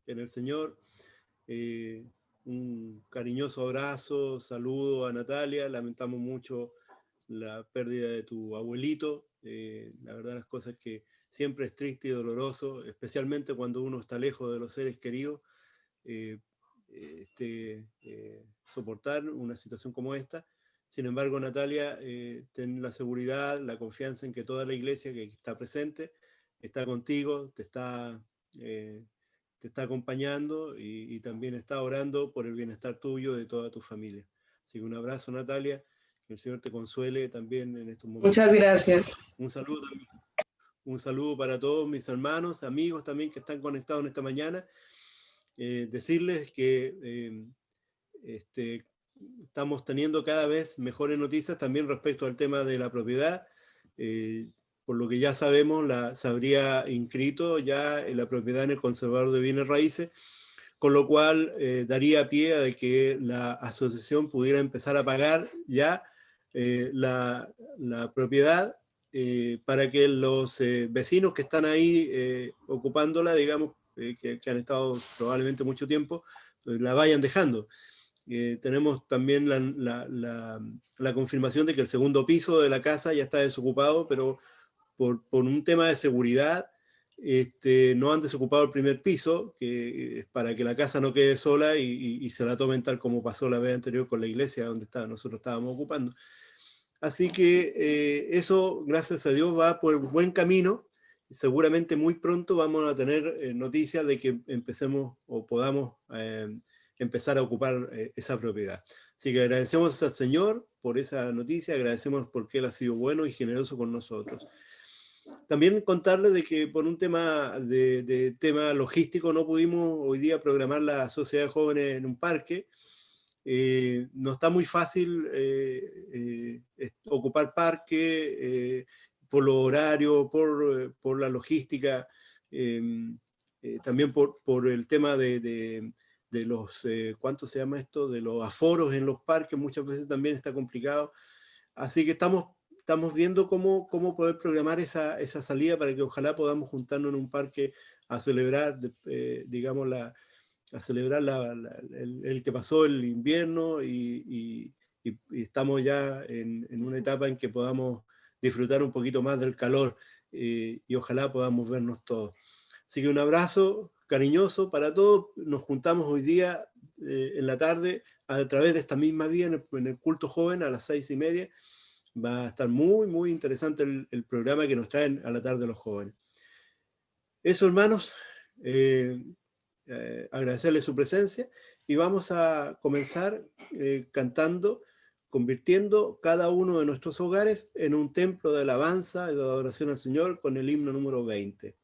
en el Señor. Un cariñoso abrazo, saludo a Natalia. Lamentamos mucho la pérdida de tu abuelito. La verdad, las cosas que siempre es triste y doloroso, especialmente cuando uno está lejos de los seres queridos. Soportar una situación como esta. Sin embargo, Natalia, ten la seguridad, la confianza en que toda la iglesia que está presente está contigo, te está acompañando y también está orando por el bienestar tuyo y de toda tu familia. Así que un abrazo, Natalia, que el Señor te consuele también en estos momentos. Muchas gracias. Un saludo también. Un saludo para todos mis hermanos, amigos también que están conectados en esta mañana. Decirles que estamos teniendo cada vez mejores noticias también respecto al tema de la propiedad. Por lo que ya sabemos, se habría inscrito ya en la propiedad en el Conservador de Bienes Raíces, con lo cual daría pie a de que la asociación pudiera empezar a pagar ya la propiedad para que los vecinos que están ahí ocupándola, digamos, que han estado probablemente mucho tiempo, la vayan dejando. Tenemos también la confirmación de que el segundo piso de la casa ya está desocupado, pero por un tema de seguridad no han desocupado el primer piso, que es para que la casa no quede sola y se la tomen tal como pasó la vez anterior con la iglesia donde nosotros estábamos ocupando. Así que eso, gracias a Dios, va por buen camino. Seguramente muy pronto vamos a tener noticias de que empecemos o podamos empezar a ocupar esa propiedad. Así que agradecemos al Señor por esa noticia, agradecemos porque Él ha sido bueno y generoso con nosotros. También contarles de que por un tema tema logístico no pudimos hoy día programar la Sociedad de Jóvenes en un parque. No está muy fácil ocupar parque por los horarios, por la logística, también por el tema de los, ¿cuánto se llama esto? De los aforos en los parques, muchas veces también está complicado. Así que estamos viendo cómo poder programar esa salida para que ojalá podamos juntarnos en un parque a celebrar, digamos, a celebrar el que pasó el invierno y estamos ya en una etapa en que podamos disfrutar un poquito más del calor y ojalá podamos vernos todos. Así que un abrazo cariñoso para todos. Nos juntamos hoy día en la tarde a través de esta misma vía en el culto joven a las 6:30. Va a estar muy, muy interesante el programa que nos traen a la tarde los jóvenes. Eso, hermanos. Agradecerle su presencia y vamos a comenzar cantando, convirtiendo cada uno de nuestros hogares en un templo de alabanza y de adoración al Señor con el himno número 20.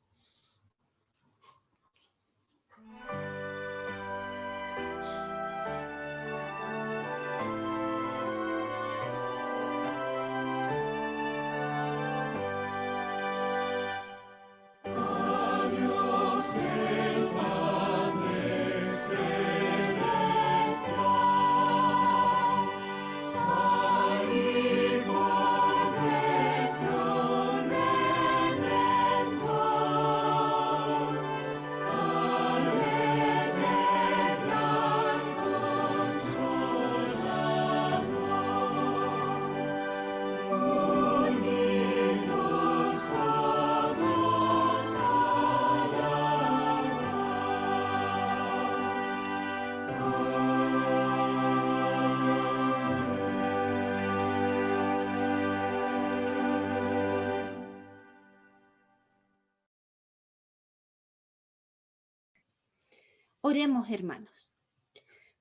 Oremos, hermanos.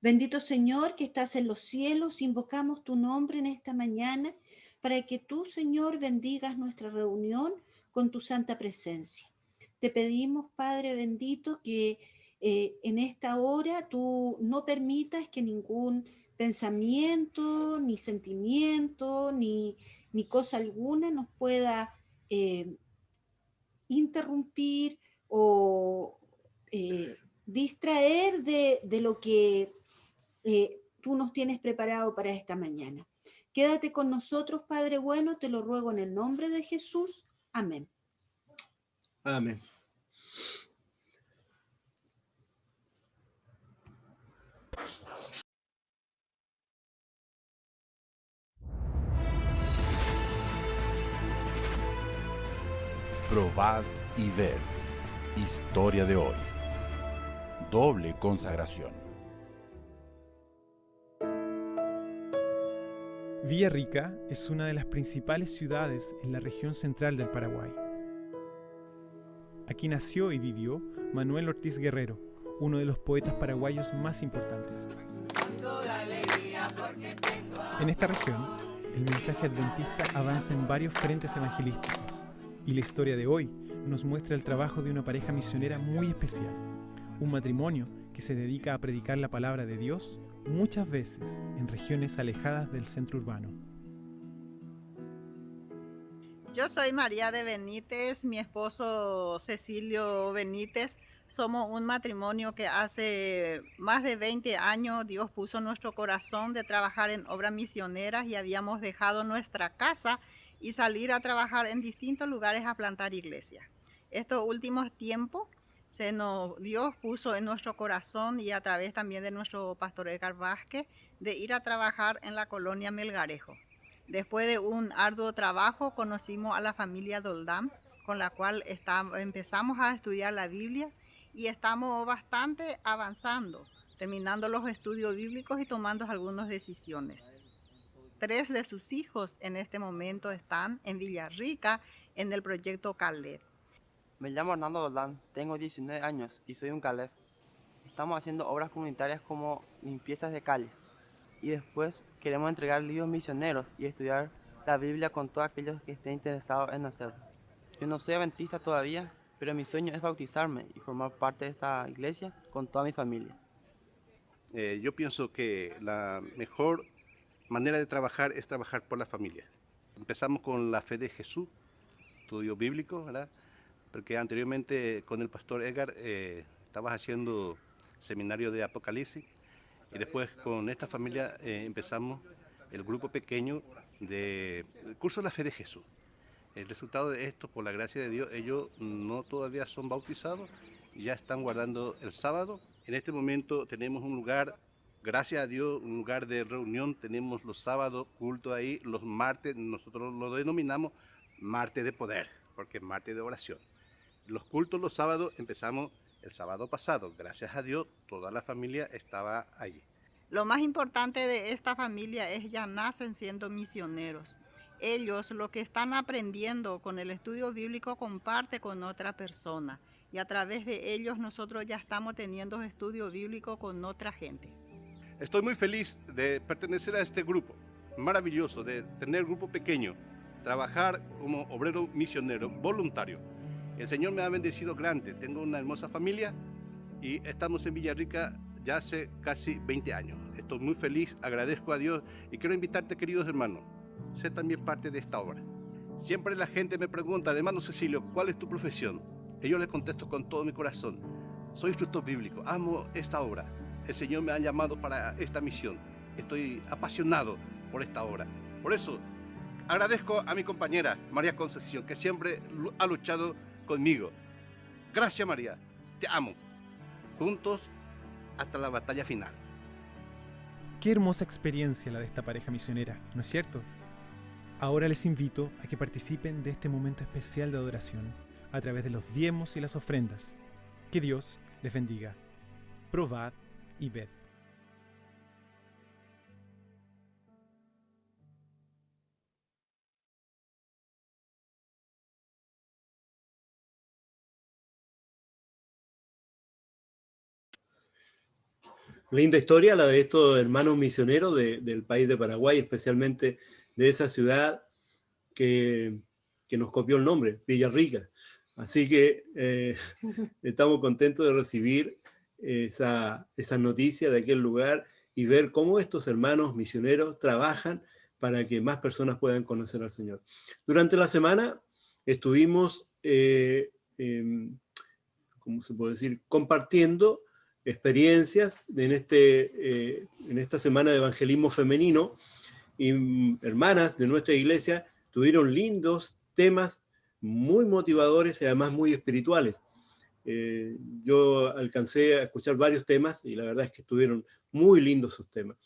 Bendito Señor que estás en los cielos, invocamos tu nombre en esta mañana para que tú, Señor, bendigas nuestra reunión con tu santa presencia. Te pedimos, Padre bendito, que en esta hora tú no permitas que ningún pensamiento, ni sentimiento, ni cosa alguna nos pueda interrumpir o distraer de lo que tú nos tienes preparado para esta mañana. Quédate con nosotros, Padre bueno, te lo ruego en el nombre de Jesús. Amén. Amén. Probad y ved. Historia de hoy. Doble consagración. Villarrica es una de las principales ciudades en la región central del Paraguay. Aquí nació y vivió Manuel Ortiz Guerrero, uno de los poetas paraguayos más importantes. En esta región, el mensaje adventista avanza en varios frentes evangelísticos, y la historia de hoy nos muestra el trabajo de una pareja misionera muy especial, un matrimonio que se dedica a predicar la palabra de Dios muchas veces en regiones alejadas del centro urbano. Yo soy María de Benítez, mi esposo Cecilio Benítez. Somos un matrimonio que hace más de 20 años Dios puso en nuestro corazón de trabajar en obras misioneras y habíamos dejado nuestra casa y salir a trabajar en distintos lugares a plantar iglesias. Estos últimos tiempos Dios puso en nuestro corazón y a través también de nuestro pastor Edgar Vázquez de ir a trabajar en la colonia Melgarejo. Después de un arduo trabajo conocimos a la familia Doldán, con la cual empezamos a estudiar la Biblia y estamos bastante avanzando, terminando los estudios bíblicos y tomando algunas decisiones. 3 de sus hijos en este momento están en Villarrica en el proyecto Caleb. Me llamo Hernando Doldán, tengo 19 años y soy un Caleb. Estamos haciendo obras comunitarias como limpiezas de calles y después queremos entregar libros misioneros y estudiar la Biblia con todos aquellos que estén interesados en hacerlo. Yo no soy adventista todavía, pero mi sueño es bautizarme y formar parte de esta iglesia con toda mi familia. Yo pienso que la mejor manera de trabajar es trabajar por la familia. Empezamos con la fe de Jesús, estudio bíblico, ¿verdad? Porque anteriormente con el pastor Edgar estabas haciendo seminario de Apocalipsis y después con esta familia empezamos el grupo pequeño del curso de la fe de Jesús. El resultado de esto, por la gracia de Dios, ellos no todavía son bautizados, ya están guardando el sábado. En este momento tenemos un lugar, gracias a Dios, un lugar de reunión, tenemos los sábados culto ahí, los martes, nosotros lo denominamos martes de poder, porque es martes de oración. Los cultos los sábados empezamos el sábado pasado. Gracias a Dios, toda la familia estaba allí. Lo más importante de esta familia es ya nacen siendo misioneros. Ellos lo que están aprendiendo con el estudio bíblico comparte con otra persona. Y a través de ellos nosotros ya estamos teniendo estudio bíblico con otra gente. Estoy muy feliz de pertenecer a este grupo. Maravilloso de tener grupo pequeño. Trabajar como obrero misionero voluntario. El Señor me ha bendecido grande, tengo una hermosa familia y estamos en Villarrica ya hace casi 20 años. Estoy muy feliz, agradezco a Dios y quiero invitarte, queridos hermanos, sé también parte de esta obra. Siempre la gente me pregunta, hermano Cecilio, ¿cuál es tu profesión? Y yo les contesto con todo mi corazón, soy instructor bíblico, amo esta obra. El Señor me ha llamado para esta misión, estoy apasionado por esta obra. Por eso, agradezco a mi compañera María Concepción, que siempre ha luchado conmigo. Gracias, María, te amo. Juntos hasta la batalla final. Qué hermosa experiencia la de esta pareja misionera, ¿no es cierto? Ahora les invito a que participen de este momento especial de adoración a través de los diezmos y las ofrendas. Que Dios les bendiga. Probad y ved. Linda historia la de estos hermanos misioneros del país de Paraguay, especialmente de esa ciudad que nos copió el nombre, Villarrica. Así que estamos contentos de recibir esa noticia de aquel lugar y ver cómo estos hermanos misioneros trabajan para que más personas puedan conocer al Señor. Durante la semana estuvimos, ¿cómo se puede decir?, compartiendo experiencias en esta semana de evangelismo femenino, y hermanas de nuestra iglesia tuvieron lindos temas muy motivadores y además muy espirituales. Yo alcancé a escuchar varios temas y la verdad es que estuvieron muy lindos sus temas.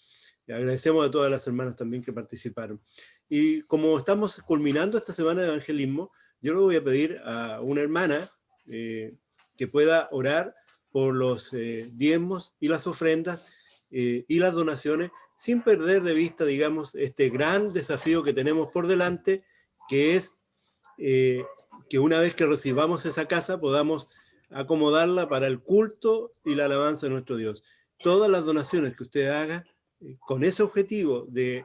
Y agradecemos a todas las hermanas también que participaron. Y como estamos culminando esta semana de evangelismo, yo le voy a pedir a una hermana que pueda orar por los diezmos y las ofrendas y las donaciones, sin perder de vista, digamos, este gran desafío que tenemos por delante, que es que una vez que recibamos esa casa podamos acomodarla para el culto y la alabanza de nuestro Dios. Todas las donaciones que usted haga con ese objetivo de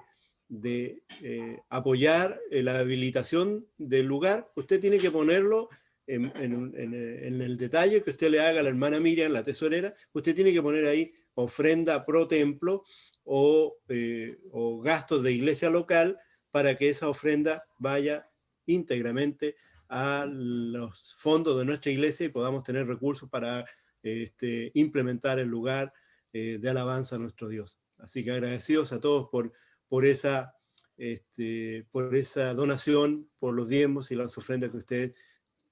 apoyar la habilitación del lugar, usted tiene que ponerlo en el detalle que usted le haga a la hermana Miriam, la tesorera. Usted tiene que poner ahí ofrenda pro templo o gastos de iglesia local, para que esa ofrenda vaya íntegramente a los fondos de nuestra iglesia y podamos tener recursos para implementar el lugar de alabanza a nuestro Dios. Así que agradecidos a todos por esa donación, por los diezmos y las ofrendas que ustedes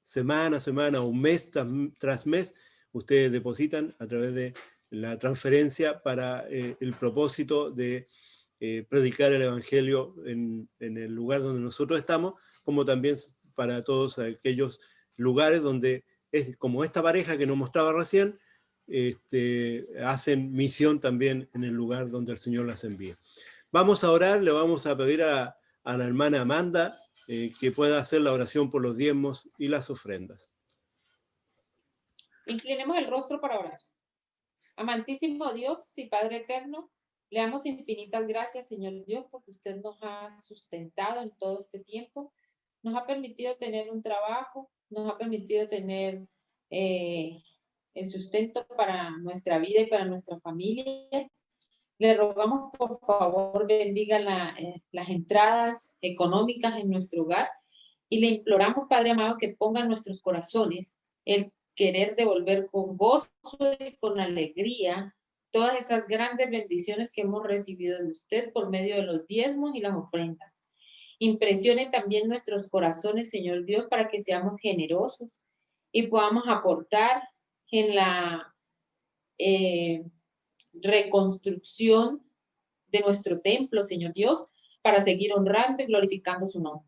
semana a semana o mes tras mes ustedes depositan a través de la transferencia para el propósito de predicar el Evangelio en el lugar donde nosotros estamos, como también para todos aquellos lugares donde, como esta pareja que nos mostraba recién, hacen misión también en el lugar donde el Señor las envía. Vamos a orar, le vamos a pedir a la hermana Amanda que pueda hacer la oración por los diezmos y las ofrendas. Inclinemos el rostro para orar. Amantísimo Dios y Padre eterno, le damos infinitas gracias, Señor Dios, porque usted nos ha sustentado en todo este tiempo, nos ha permitido tener un trabajo, nos ha permitido tener el sustento para nuestra vida y para nuestra familia. Le rogamos, por favor, bendiga las entradas económicas en nuestro hogar y le imploramos, Padre amado, que ponga en nuestros corazones el querer devolver con gozo y con alegría todas esas grandes bendiciones que hemos recibido de usted por medio de los diezmos y las ofrendas. Impresione también nuestros corazones, Señor Dios, para que seamos generosos y podamos aportar en la reconstrucción de nuestro templo, Señor Dios, para seguir honrando y glorificando su nombre.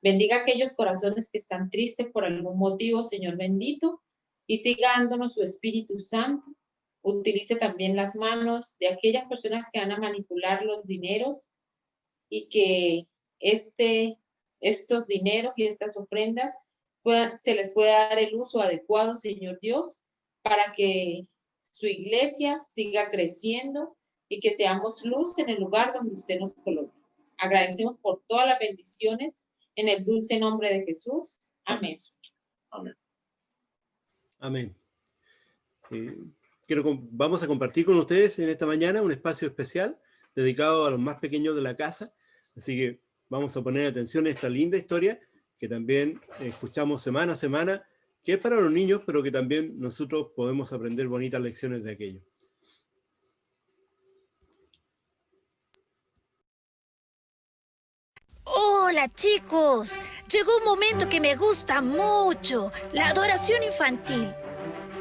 Bendiga aquellos corazones que están tristes por algún motivo, Señor bendito, y siga dándonos su Espíritu Santo. Utilice también las manos de aquellas personas que van a manipular los dineros y que estos dineros y estas ofrendas se les pueda dar el uso adecuado, Señor Dios, para que su iglesia siga creciendo y que seamos luz en el lugar donde usted nos coloque. Agradecemos por todas las bendiciones en el dulce nombre de Jesús. Amén. Amén. Amén. Vamos a compartir con ustedes en esta mañana un espacio especial dedicado a los más pequeños de la casa. Así que vamos a poner atención a esta linda historia que también escuchamos semana a semana, que es para los niños, pero que también nosotros podemos aprender bonitas lecciones de aquello. Hola chicos, llegó un momento que me gusta mucho, la adoración infantil.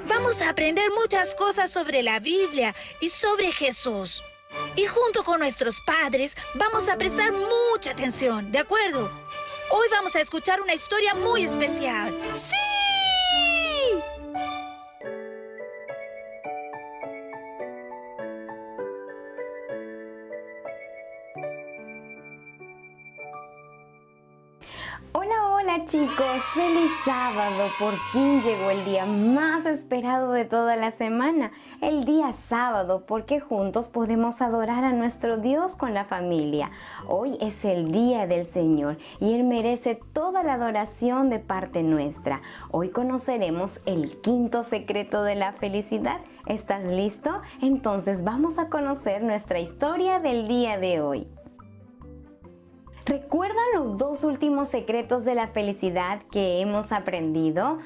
Vamos a aprender muchas cosas sobre la Biblia y sobre Jesús. Y junto con nuestros padres vamos a prestar mucha atención, ¿de acuerdo? Hoy vamos a escuchar una historia muy especial. ¡Sí! Hola chicos, feliz sábado, por fin llegó el día más esperado de toda la semana, el día sábado, porque juntos podemos adorar a nuestro Dios con la familia. Hoy es el día del Señor y Él merece toda la adoración de parte nuestra. Hoy conoceremos el quinto secreto de la felicidad. ¿Estás listo? Entonces vamos a conocer nuestra historia del día de hoy. ¿Recuerdan los dos últimos secretos de la felicidad que hemos aprendido?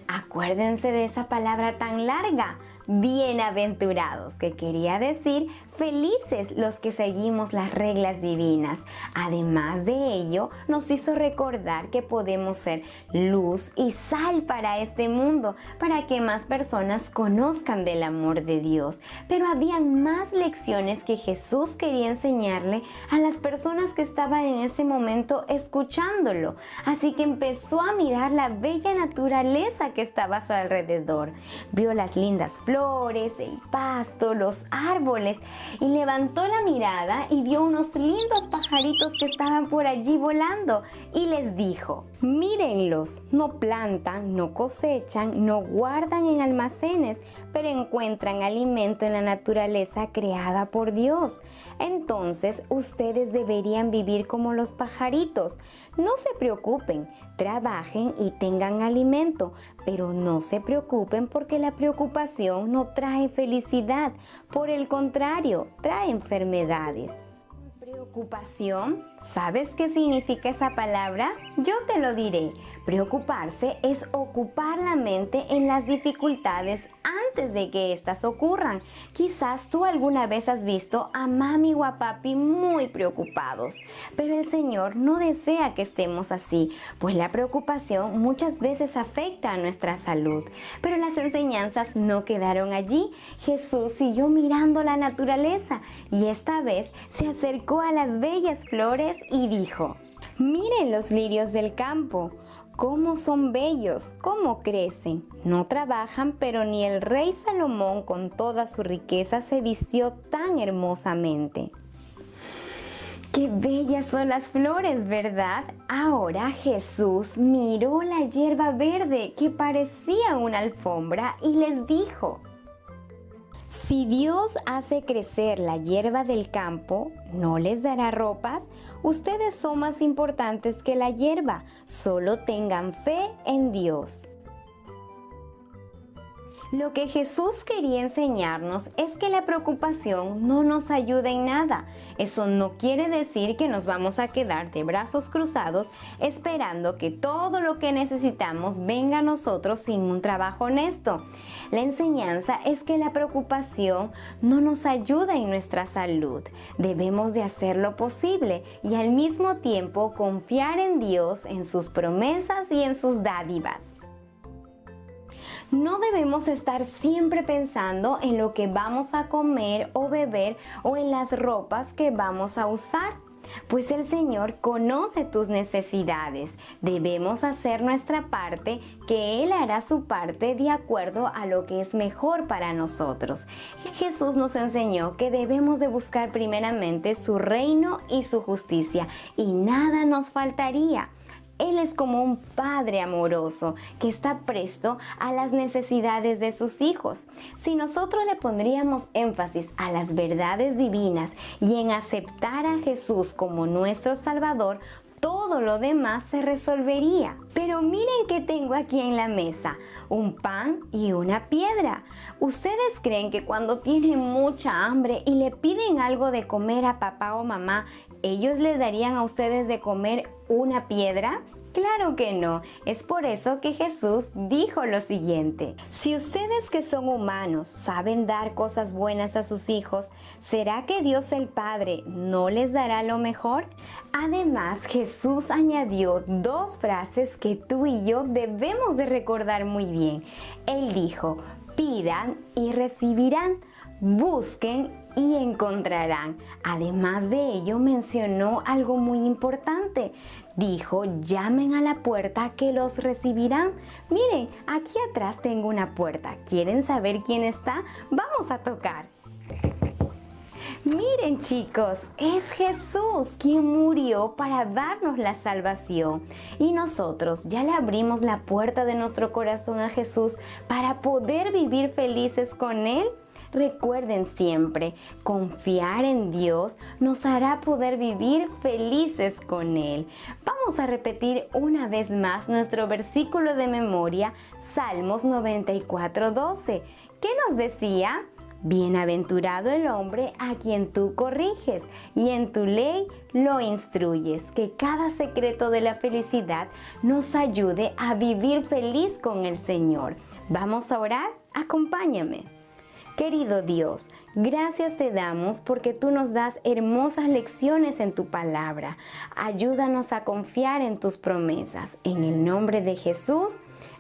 Acuérdense de esa palabra tan larga. bienaventurados, que quería decir felices los que seguimos las reglas divinas. Además de ello, nos hizo recordar que podemos ser luz y sal para este mundo, para que más personas conozcan del amor de Dios. Pero habían más lecciones que Jesús quería enseñarle a las personas que estaban en ese momento escuchándolo. Así que empezó a mirar la bella naturaleza que estaba a su alrededor. Vio las lindas flores, el pasto, los árboles, y levantó la mirada y vio unos lindos pajaritos que estaban por allí volando, y les dijo: mírenlos, no plantan, no cosechan, no guardan en almacenes, pero encuentran alimento en la naturaleza creada por Dios. Entonces ustedes deberían vivir como los pajaritos. No se preocupen, trabajen y tengan alimento, pero no se preocupen porque la preocupación no trae felicidad. Por el contrario, trae enfermedades. Preocupación, ¿sabes qué significa esa palabra? Yo te lo diré. Preocuparse es ocupar la mente en las dificultades antes de que éstas ocurran. Quizás tú alguna vez has visto a mami o a papi muy preocupados, pero el Señor no desea que estemos así, pues la preocupación muchas veces afecta a nuestra salud. Pero las enseñanzas no quedaron allí. Jesús siguió mirando la naturaleza y esta vez se acercó a las bellas flores y dijo: miren los lirios del campo. Cómo son bellos, cómo crecen. No trabajan, pero ni el rey Salomón con toda su riqueza se vistió tan hermosamente. ¡Qué bellas son las flores!, ¿verdad? Ahora Jesús miró la hierba verde que parecía una alfombra y les dijo: si Dios hace crecer la hierba del campo, ¿no les dará ropas? Ustedes son más importantes que la hierba, solo tengan fe en Dios. Lo que Jesús quería enseñarnos es que la preocupación no nos ayuda en nada. Eso no quiere decir que nos vamos a quedar de brazos cruzados esperando que todo lo que necesitamos venga a nosotros sin un trabajo honesto. La enseñanza es que la preocupación no nos ayuda en nuestra salud. Debemos de hacer lo posible y al mismo tiempo confiar en Dios, en sus promesas y en sus dádivas. No debemos estar siempre pensando en lo que vamos a comer o beber o en las ropas que vamos a usar, pues el Señor conoce tus necesidades. Debemos hacer nuestra parte, que Él hará su parte de acuerdo a lo que es mejor para nosotros. Jesús nos enseñó que debemos de buscar primeramente su reino y su justicia, y nada nos faltaría. Él es como un padre amoroso que está presto a las necesidades de sus hijos. Si nosotros le pondríamos énfasis a las verdades divinas y en aceptar a Jesús como nuestro Salvador, todo lo demás se resolvería. Pero miren qué tengo aquí en la mesa: un pan y una piedra. ¿Ustedes creen que cuando tienen mucha hambre y le piden algo de comer a papá o mamá, ellos les darían a ustedes de comer una piedra? Claro que no. Es por eso que Jesús dijo lo siguiente: si ustedes que son humanos saben dar cosas buenas a sus hijos, ¿será que Dios el Padre no les dará lo mejor? Además, Jesús añadió dos frases que tú y yo debemos de recordar muy bien. Él dijo: pidan y recibirán, busquen y encontrarán. Además de ello, mencionó algo muy importante. Dijo: llamen a la puerta que los recibirán. Miren, aquí atrás tengo una puerta. ¿Quieren saber quién está? Vamos a tocar. Miren, chicos, es Jesús quien murió para darnos la salvación. Y nosotros ya le abrimos la puerta de nuestro corazón a Jesús para poder vivir felices con Él. Recuerden siempre, confiar en Dios nos hará poder vivir felices con Él. Vamos a repetir una vez más nuestro versículo de memoria, Salmos 94:12. ¿Qué nos decía? Bienaventurado el hombre a quien tú corriges y en tu ley lo instruyes. Que cada secreto de la felicidad nos ayude a vivir feliz con el Señor. Vamos a orar. Acompáñame. Querido Dios, gracias te damos porque tú nos das hermosas lecciones en tu palabra. Ayúdanos a confiar en tus promesas. En el nombre de Jesús,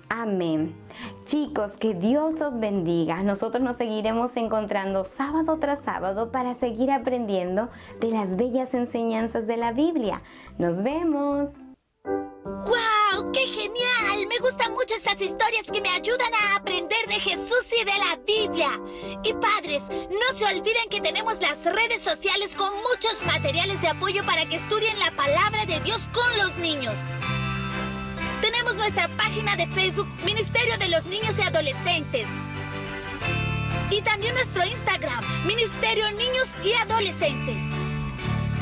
amén. Chicos, que Dios los bendiga. Nosotros nos seguiremos encontrando sábado tras sábado para seguir aprendiendo de las bellas enseñanzas de la Biblia. Nos vemos. ¡Guau! ¡Qué genial! Me gustan mucho estas historias que me ayudan a aprender de Jesús y de la Biblia. Y padres, no se olviden que tenemos las redes sociales con muchos materiales de apoyo para que estudien la palabra de Dios con los niños. Tenemos nuestra página de Facebook, Ministerio de los Niños y Adolescentes. Y también nuestro Instagram, Ministerio Niños y Adolescentes.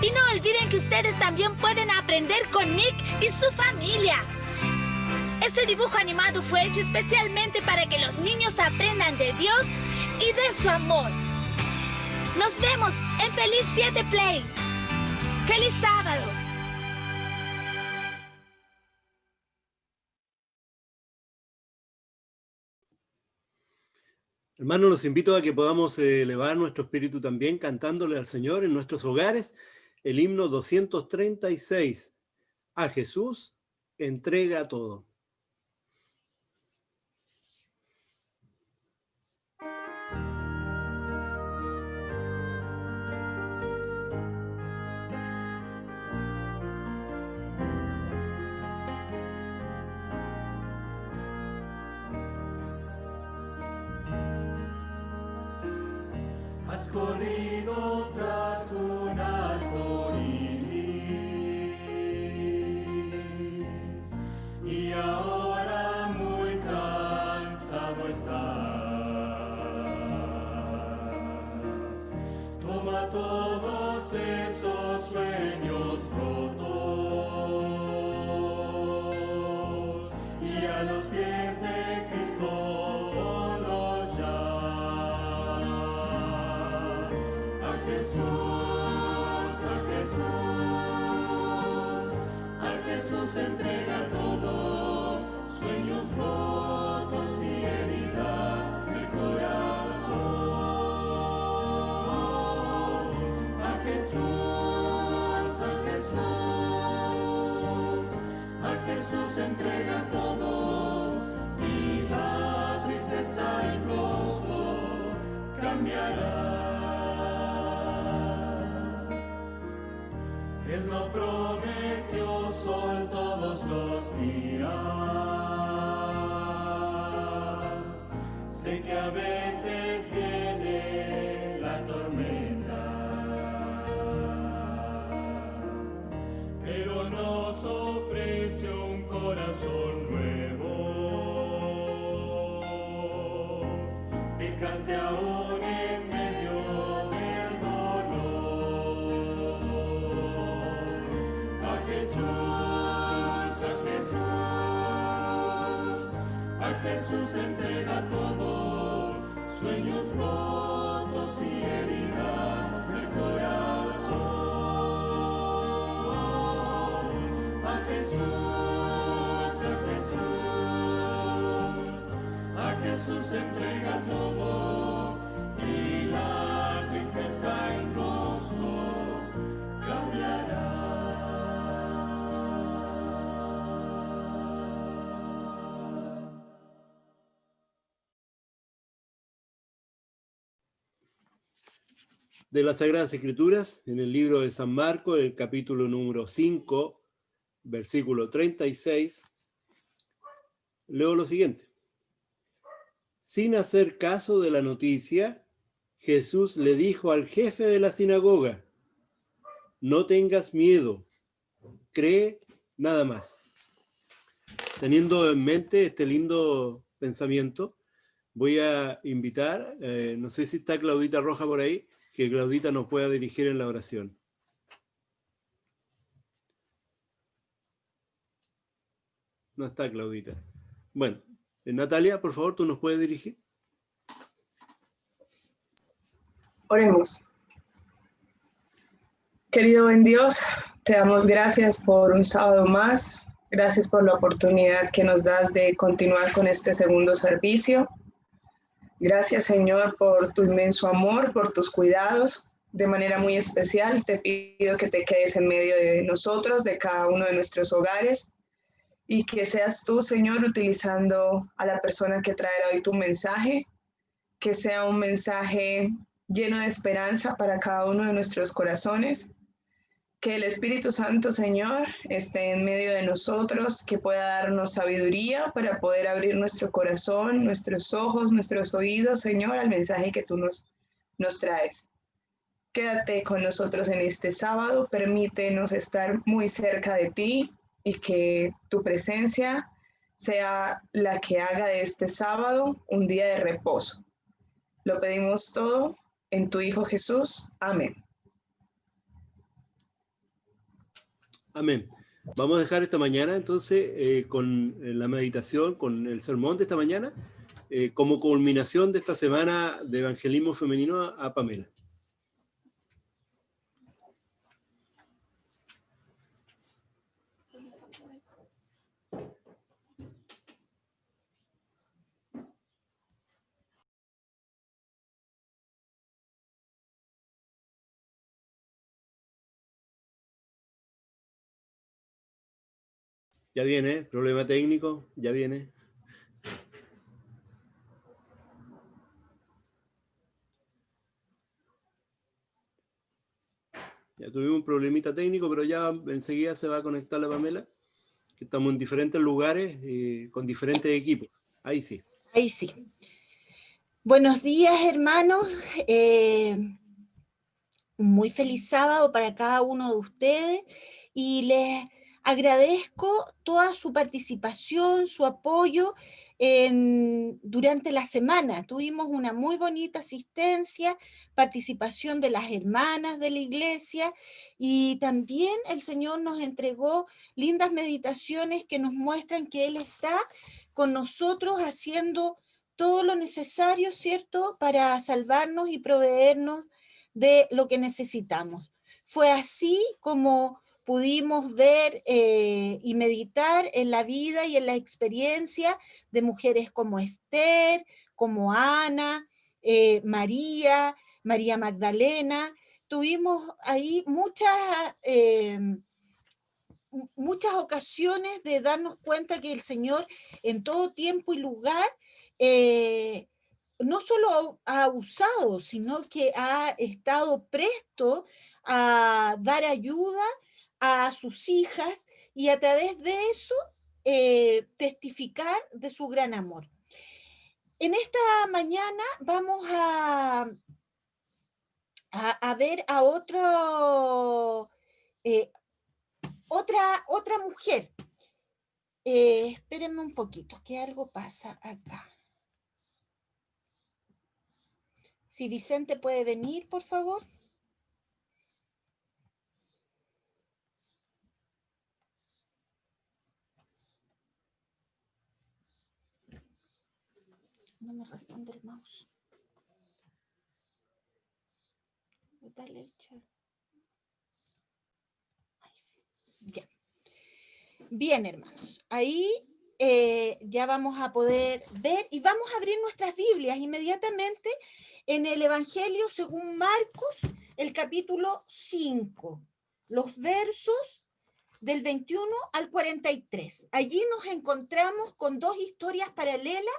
Y no olviden que ustedes también pueden aprender con Nick y su familia. Este dibujo animado fue hecho especialmente para que los niños aprendan de Dios y de su amor. Nos vemos en Feliz 7 Play. ¡Feliz sábado! Hermanos, los invito a que podamos elevar nuestro espíritu también cantándole al Señor en nuestros hogares el himno 236. A Jesús entrega todo. Has corrido tras un arco iris y ahora muy cansado estás. Toma todos esos sueños rotos y a los pies de Cristo Jesús entrega todo, sueños rotos y heridas del corazón. A Jesús entrega todo y la tristeza en gozo cambiará. Él no prometió sol todos los días. Sé que a veces viene la tormenta, pero nos ofrece un corazón nuevo que cante aún en medio del dolor. A Jesús entrega todo, sueños rotos y heridas del corazón. A Jesús entrega todo y la tristeza en gozo cambiará. De las Sagradas Escrituras, en el libro de San Marcos, el capítulo número 5, versículo 36, leo lo siguiente. Sin hacer caso de la noticia, Jesús le dijo al jefe de la sinagoga, no tengas miedo, cree nada más. Teniendo en mente este lindo pensamiento, voy a invitar, no sé si está Claudita Roja por ahí, que Claudita nos pueda dirigir en la oración. No está Claudita. Bueno, Natalia, por favor, ¿tú nos puedes dirigir? Oremos. Querido buen Dios, te damos gracias por un sábado más. Gracias por la oportunidad que nos das de continuar con este segundo servicio. Gracias, Señor, por tu inmenso amor, por tus cuidados. De manera muy especial, te pido que te quedes en medio de nosotros, de cada uno de nuestros hogares, y que seas tú, Señor, utilizando a la persona que traerá hoy tu mensaje, que sea un mensaje lleno de esperanza para cada uno de nuestros corazones. Que el Espíritu Santo, Señor, esté en medio de nosotros, que pueda darnos sabiduría para poder abrir nuestro corazón, nuestros ojos, nuestros oídos, Señor, al mensaje que tú nos traes. Quédate con nosotros en este sábado, permítenos estar muy cerca de ti y que tu presencia sea la que haga de este sábado un día de reposo. Lo pedimos todo en tu Hijo Jesús. Amén. Amén. Vamos a dejar esta mañana entonces con la meditación, con el sermón de esta mañana, como culminación de esta semana de evangelismo femenino a Pamela. Ya viene, problema técnico, ya viene. Ya tuvimos un problemita técnico, pero ya enseguida se va a conectar la Pamela, que estamos en diferentes lugares con diferentes equipos. Ahí sí. Ahí sí. Buenos días, hermanos. Muy feliz sábado para cada uno de ustedes y les agradezco toda su participación, su apoyo durante la semana. Tuvimos una muy bonita asistencia, participación de las hermanas de la iglesia y también el Señor nos entregó lindas meditaciones que nos muestran que Él está con nosotros haciendo todo lo necesario, ¿cierto?, para salvarnos y proveernos de lo que necesitamos. Fue así como pudimos ver y meditar en la vida y en la experiencia de mujeres como Esther, como Ana, María Magdalena. Tuvimos ahí muchas ocasiones de darnos cuenta que el Señor en todo tiempo y lugar no solo ha usado, sino que ha estado presto a dar ayuda a sus hijas y a través de eso testificar de su gran amor. En esta mañana vamos a ver a otra mujer. Espérenme un poquito, que algo pasa acá. Si Vicente puede venir, por favor. No me responde el mouse. Dale el chat. Ahí sí. Ya. Bien, hermanos. Ahí ya vamos a poder ver y vamos a abrir nuestras Biblias inmediatamente en el Evangelio según Marcos, el capítulo 5, los versos del 21 al 43. Allí nos encontramos con dos historias paralelas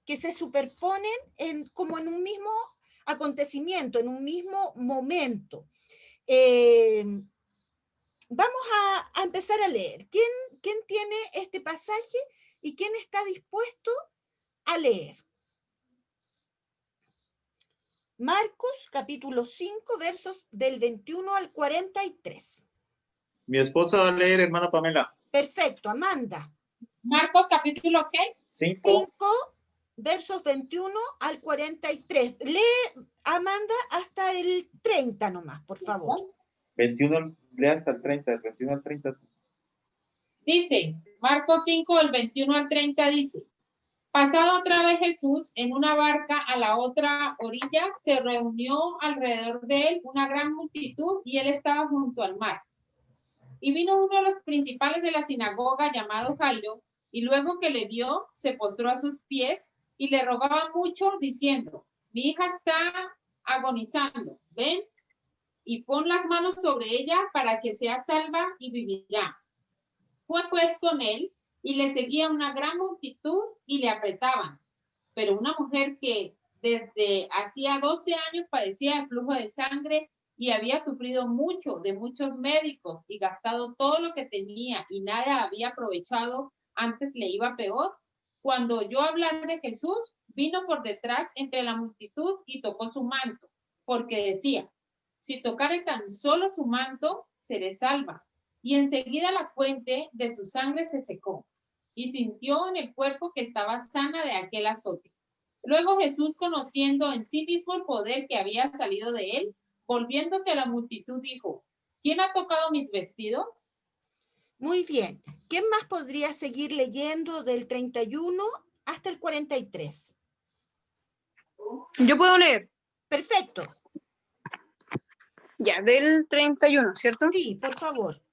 que se superponen como en un mismo acontecimiento, en un mismo momento. Vamos a empezar a leer. ¿Quién tiene este pasaje y quién está dispuesto a leer? Marcos, capítulo 5, versos del 21 al 43. Mi esposa va a leer, hermana Pamela. Perfecto, Amanda. Marcos, capítulo ¿qué? 5, versos 21 al 43. Lee, Amanda, hasta el 30 nomás, por favor. 21, lee hasta el 30, del 21 al 30. Dice, Marcos 5, del 21 al 30 dice, pasado otra vez Jesús en una barca a la otra orilla, se reunió alrededor de él una gran multitud y él estaba junto al mar. Y vino uno de los principales de la sinagoga llamado Jairo, y luego que le vio, se postró a sus pies y le rogaba mucho diciendo, mi hija está agonizando, ven y pon las manos sobre ella para que sea salva y vivirá. Fue pues con él y le seguía una gran multitud y le apretaban. Pero una mujer que desde hacía 12 años padecía de flujo de sangre y había sufrido mucho de muchos médicos y gastado todo lo que tenía y nada había aprovechado, antes le iba peor. Cuando oyó hablar de Jesús, vino por detrás entre la multitud y tocó su manto, porque decía, si tocare tan solo su manto, seré salva. Y enseguida la fuente de su sangre se secó, y sintió en el cuerpo que estaba sana de aquel azote. Luego Jesús, conociendo en sí mismo el poder que había salido de él, volviéndose a la multitud, dijo, ¿quién ha tocado mis vestidos? Muy bien. ¿Quién más podría seguir leyendo del 31 hasta el 43? Yo puedo leer. Perfecto. Ya, del 31, ¿cierto? Sí, por favor.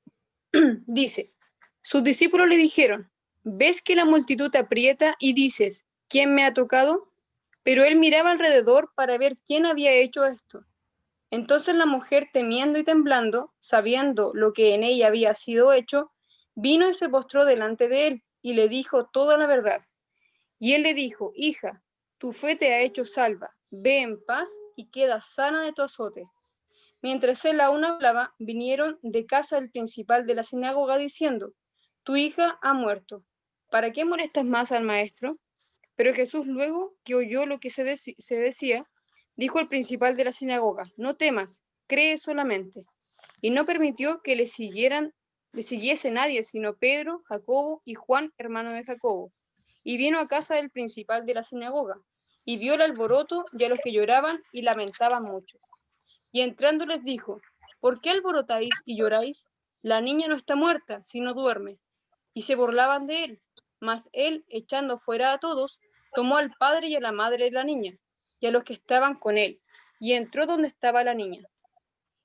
Dice, sus discípulos le dijeron, ¿ves que la multitud te aprieta y dices, ¿quién me ha tocado? Pero él miraba alrededor para ver quién había hecho esto. Entonces la mujer, temiendo y temblando, sabiendo lo que en ella había sido hecho, vino y se postró delante de él y le dijo toda la verdad. Y él le dijo, hija, tu fe te ha hecho salva, ve en paz y queda sana de tu azote. Mientras él aún hablaba, vinieron de casa del principal de la sinagoga diciendo, tu hija ha muerto, ¿para qué molestas más al maestro? Pero Jesús, luego que oyó lo que se decía, dijo al principal de la sinagoga, no temas, cree solamente. Y no permitió que le siguiese nadie, sino Pedro, Jacobo y Juan, hermano de Jacobo. Y vino a casa del principal de la sinagoga, y vio el alboroto y a los que lloraban y lamentaban mucho. Y entrando les dijo, ¿por qué alborotáis y lloráis? La niña no está muerta, sino duerme. Y se burlaban de él. Mas él, echando fuera a todos, tomó al padre y a la madre de la niña, y a los que estaban con él, y entró donde estaba la niña.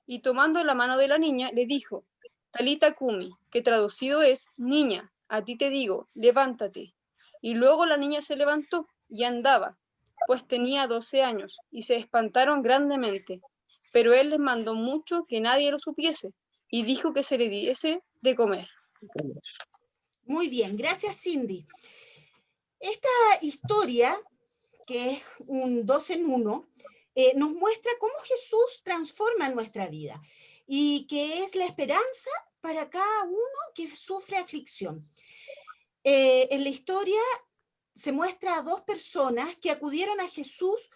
Y tomando la mano de la niña, le dijo, Talita cumi, que traducido es, niña, a ti te digo, levántate. Y luego la niña se levantó y andaba, pues tenía 12 años, y se espantaron grandemente. Pero él les mandó mucho que nadie lo supiese, y dijo que se le diese de comer. Muy bien, gracias Cindy. Esta historia, que es un 2 en 1, nos muestra cómo Jesús transforma nuestra vida y que es la esperanza para cada uno que sufre aflicción. En la historia se muestra a dos personas que acudieron a Jesús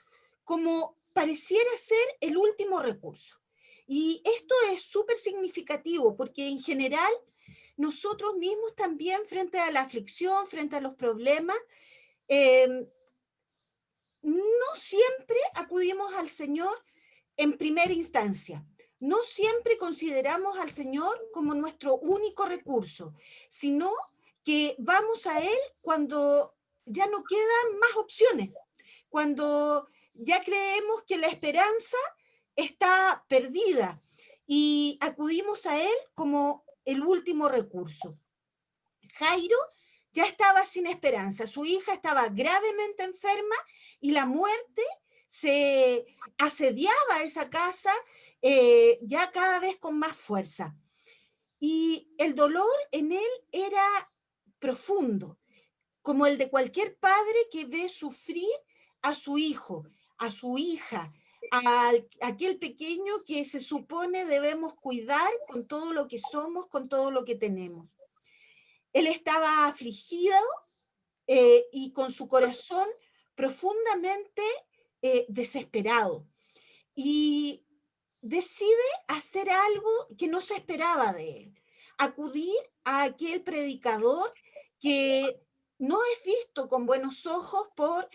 como pareciera ser el último recurso. Y esto es súper significativo porque en general nosotros mismos también frente a la aflicción, frente a los problemas, no siempre acudimos al Señor en primera instancia. No siempre consideramos al Señor como nuestro único recurso, sino que vamos a Él cuando ya no quedan más opciones, cuando ya creemos que la esperanza está perdida y acudimos a Él como el último recurso. Jairo ya estaba sin esperanza, su hija estaba gravemente enferma y la muerte se asediaba a esa casa ya cada vez con más fuerza. Y el dolor en él era profundo, como el de cualquier padre que ve sufrir a su hijo, a su hija, a aquel pequeño que se supone debemos cuidar con todo lo que somos, con todo lo que tenemos. Él estaba afligido y con su corazón profundamente desesperado y decide hacer algo que no se esperaba de él, acudir a aquel predicador que no es visto con buenos ojos por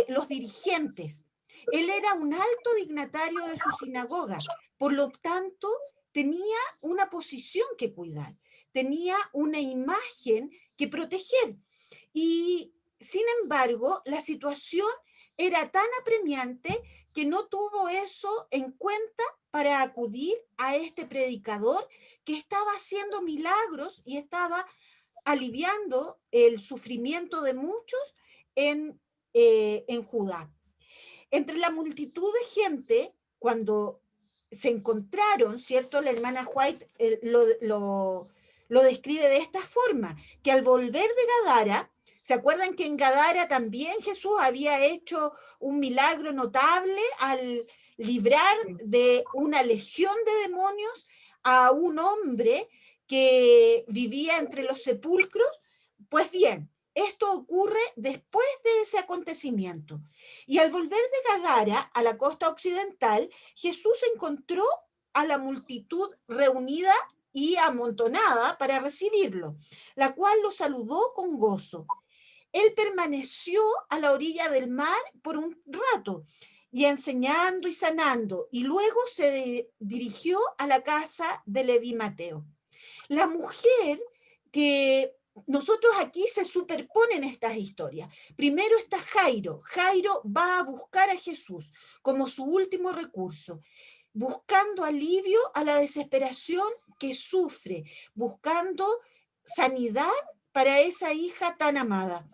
los dirigentes. Él era un alto dignatario de su sinagoga, por lo tanto tenía una posición que cuidar, tenía una imagen que proteger y sin embargo la situación era tan apremiante que no tuvo eso en cuenta para acudir a este predicador que estaba haciendo milagros y estaba aliviando el sufrimiento de muchos en en Judá. Entre la multitud de gente, cuando se encontraron, ¿cierto? La hermana White lo describe de esta forma, que al volver de Gadara, ¿se acuerdan que en Gadara también Jesús había hecho un milagro notable al librar de una legión de demonios a un hombre que vivía entre los sepulcros? Pues bien, esto ocurre después de ese acontecimiento. Y al volver de Gadara a la costa occidental, Jesús encontró a la multitud reunida y amontonada para recibirlo, la cual lo saludó con gozo. Él permaneció a la orilla del mar por un rato, y enseñando y sanando, y luego se dirigió a la casa de Leví Mateo. La mujer que nosotros aquí se superponen estas historias. Primero está Jairo. Jairo va a buscar a Jesús como su último recurso, buscando alivio a la desesperación que sufre, buscando sanidad para esa hija tan amada.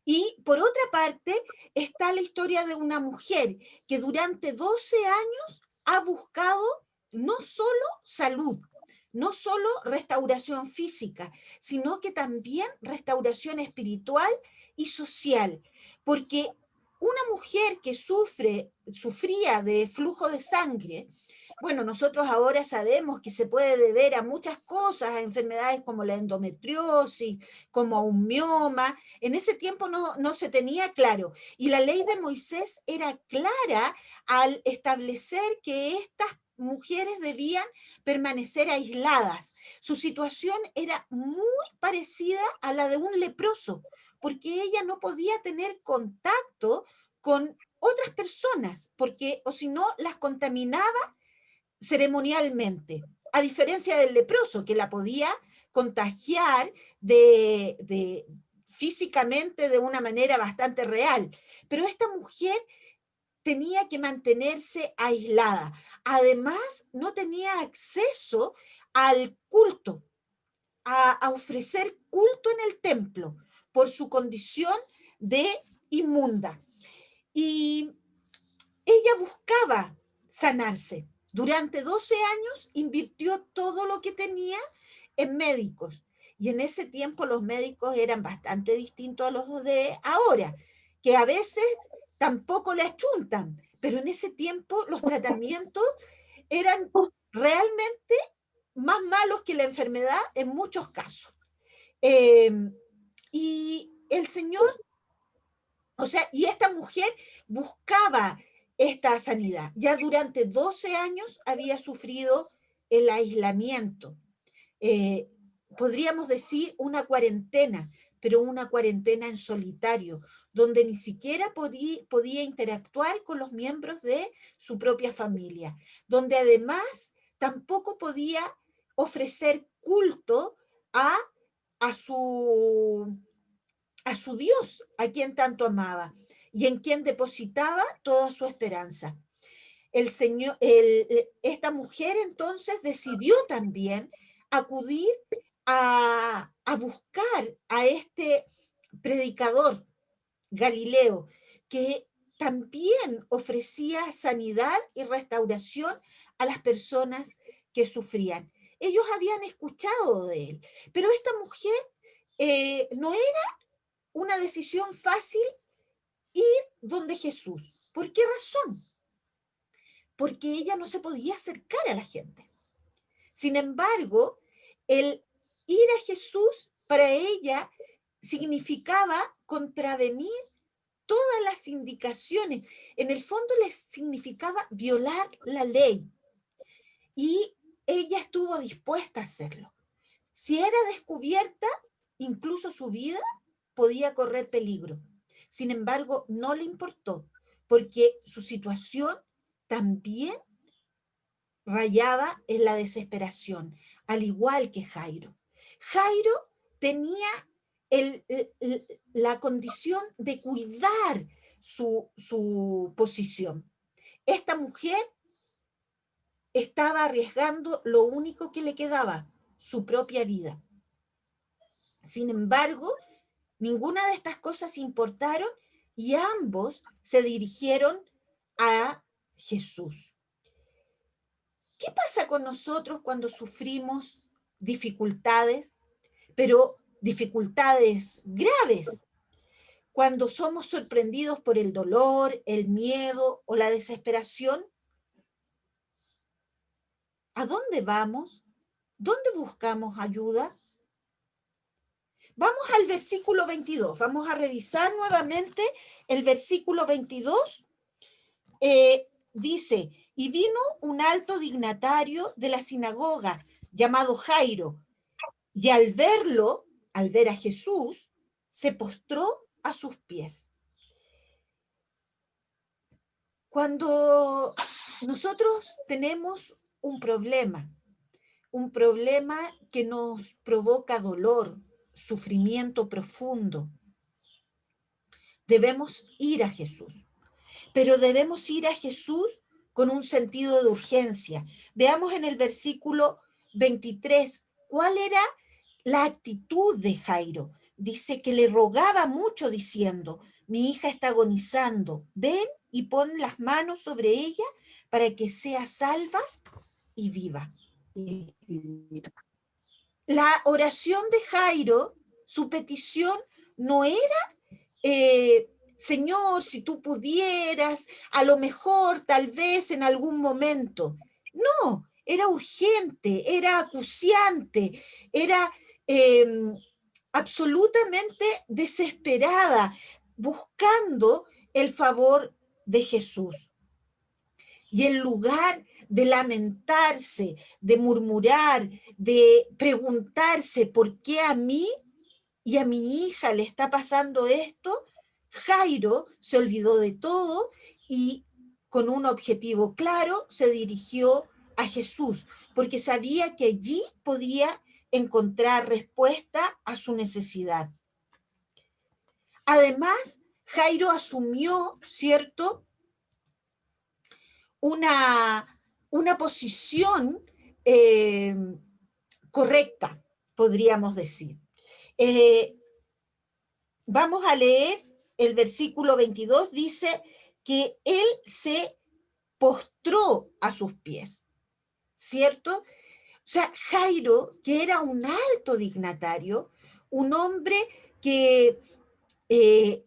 Y por otra parte está la historia de una mujer que durante 12 años ha buscado no solo salud, no solo restauración física, sino que también restauración espiritual y social, porque una mujer que sufría de flujo de sangre, bueno, nosotros ahora sabemos que se puede deber a muchas cosas, a enfermedades como la endometriosis, como a un mioma. En ese tiempo no se tenía claro. Y la ley de Moisés era clara al establecer que estas mujeres debían permanecer aisladas. Su situación era muy parecida a la de un leproso, porque ella no podía tener contacto con otras personas, porque o si no las contaminaba ceremonialmente, a diferencia del leproso, que la podía contagiar físicamente de una manera bastante real. Pero esta mujer tenía que mantenerse aislada. Además, no tenía acceso al culto, a ofrecer culto en el templo, por su condición de inmunda. Y ella buscaba sanarse. Durante 12 años invirtió todo lo que tenía en médicos. Y en ese tiempo los médicos eran bastante distintos a los de ahora, que a veces tampoco le achuntan, pero en ese tiempo los tratamientos eran realmente más malos que la enfermedad en muchos casos. Y el Señor, y esta mujer buscaba esta sanidad. Ya durante 12 años había sufrido el aislamiento. Podríamos decir una cuarentena, pero una cuarentena en solitario, donde ni siquiera podía interactuar con los miembros de su propia familia, donde además tampoco podía ofrecer culto a su Dios, a quien tanto amaba y en quien depositaba toda su esperanza. Esta mujer entonces decidió también acudir a buscar a este predicador Galileo, que también ofrecía sanidad y restauración a las personas que sufrían. Ellos habían escuchado de él, pero esta mujer no era una decisión fácil ir donde Jesús. ¿Por qué razón? Porque ella no se podía acercar a la gente. Sin embargo, el ir a Jesús para ella significaba contravenir todas las indicaciones. En el fondo les significaba violar la ley. Y ella estuvo dispuesta a hacerlo. Si era descubierta, incluso su vida podía correr peligro. Sin embargo, no le importó, porque su situación también rayaba en la desesperación, al igual que Jairo. Jairo tenía la condición de cuidar su posición. Esta mujer estaba arriesgando lo único que le quedaba, su propia vida. Sin embargo, ninguna de estas cosas importaron y ambos se dirigieron a Jesús. ¿Qué pasa con nosotros cuando sufrimos dificultades, pero dificultades graves? Cuando somos sorprendidos por el dolor, el miedo o la desesperación, ¿a dónde vamos? ¿Dónde buscamos ayuda? Vamos al versículo 22. Vamos a revisar nuevamente el versículo 22. Dice, y vino un alto dignatario de la sinagoga llamado Jairo, y al verlo, al ver a Jesús, se postró a sus pies. Cuando nosotros tenemos un problema que nos provoca dolor, sufrimiento profundo, debemos ir a Jesús. Pero debemos ir a Jesús con un sentido de urgencia. Veamos en el versículo 23 cuál era la actitud de Jairo. Dice que le rogaba mucho diciendo, mi hija está agonizando, ven y pon las manos sobre ella para que sea salva y viva. La oración de Jairo, su petición no era, Señor, si tú pudieras, a lo mejor, tal vez, en algún momento. No, era urgente, era acuciante, era absolutamente desesperada, buscando el favor de Jesús. Y en lugar de lamentarse, de murmurar, de preguntarse por qué a mí y a mi hija le está pasando esto, Jairo se olvidó de todo y con un objetivo claro se dirigió a Jesús, porque sabía que allí podía encontrar respuesta a su necesidad. Además, Jairo asumió, ¿cierto?, una posición correcta, podríamos decir. Vamos a leer el versículo 22, dice que él se postró a sus pies, ¿cierto? O sea, Jairo, que era un alto dignatario, un hombre que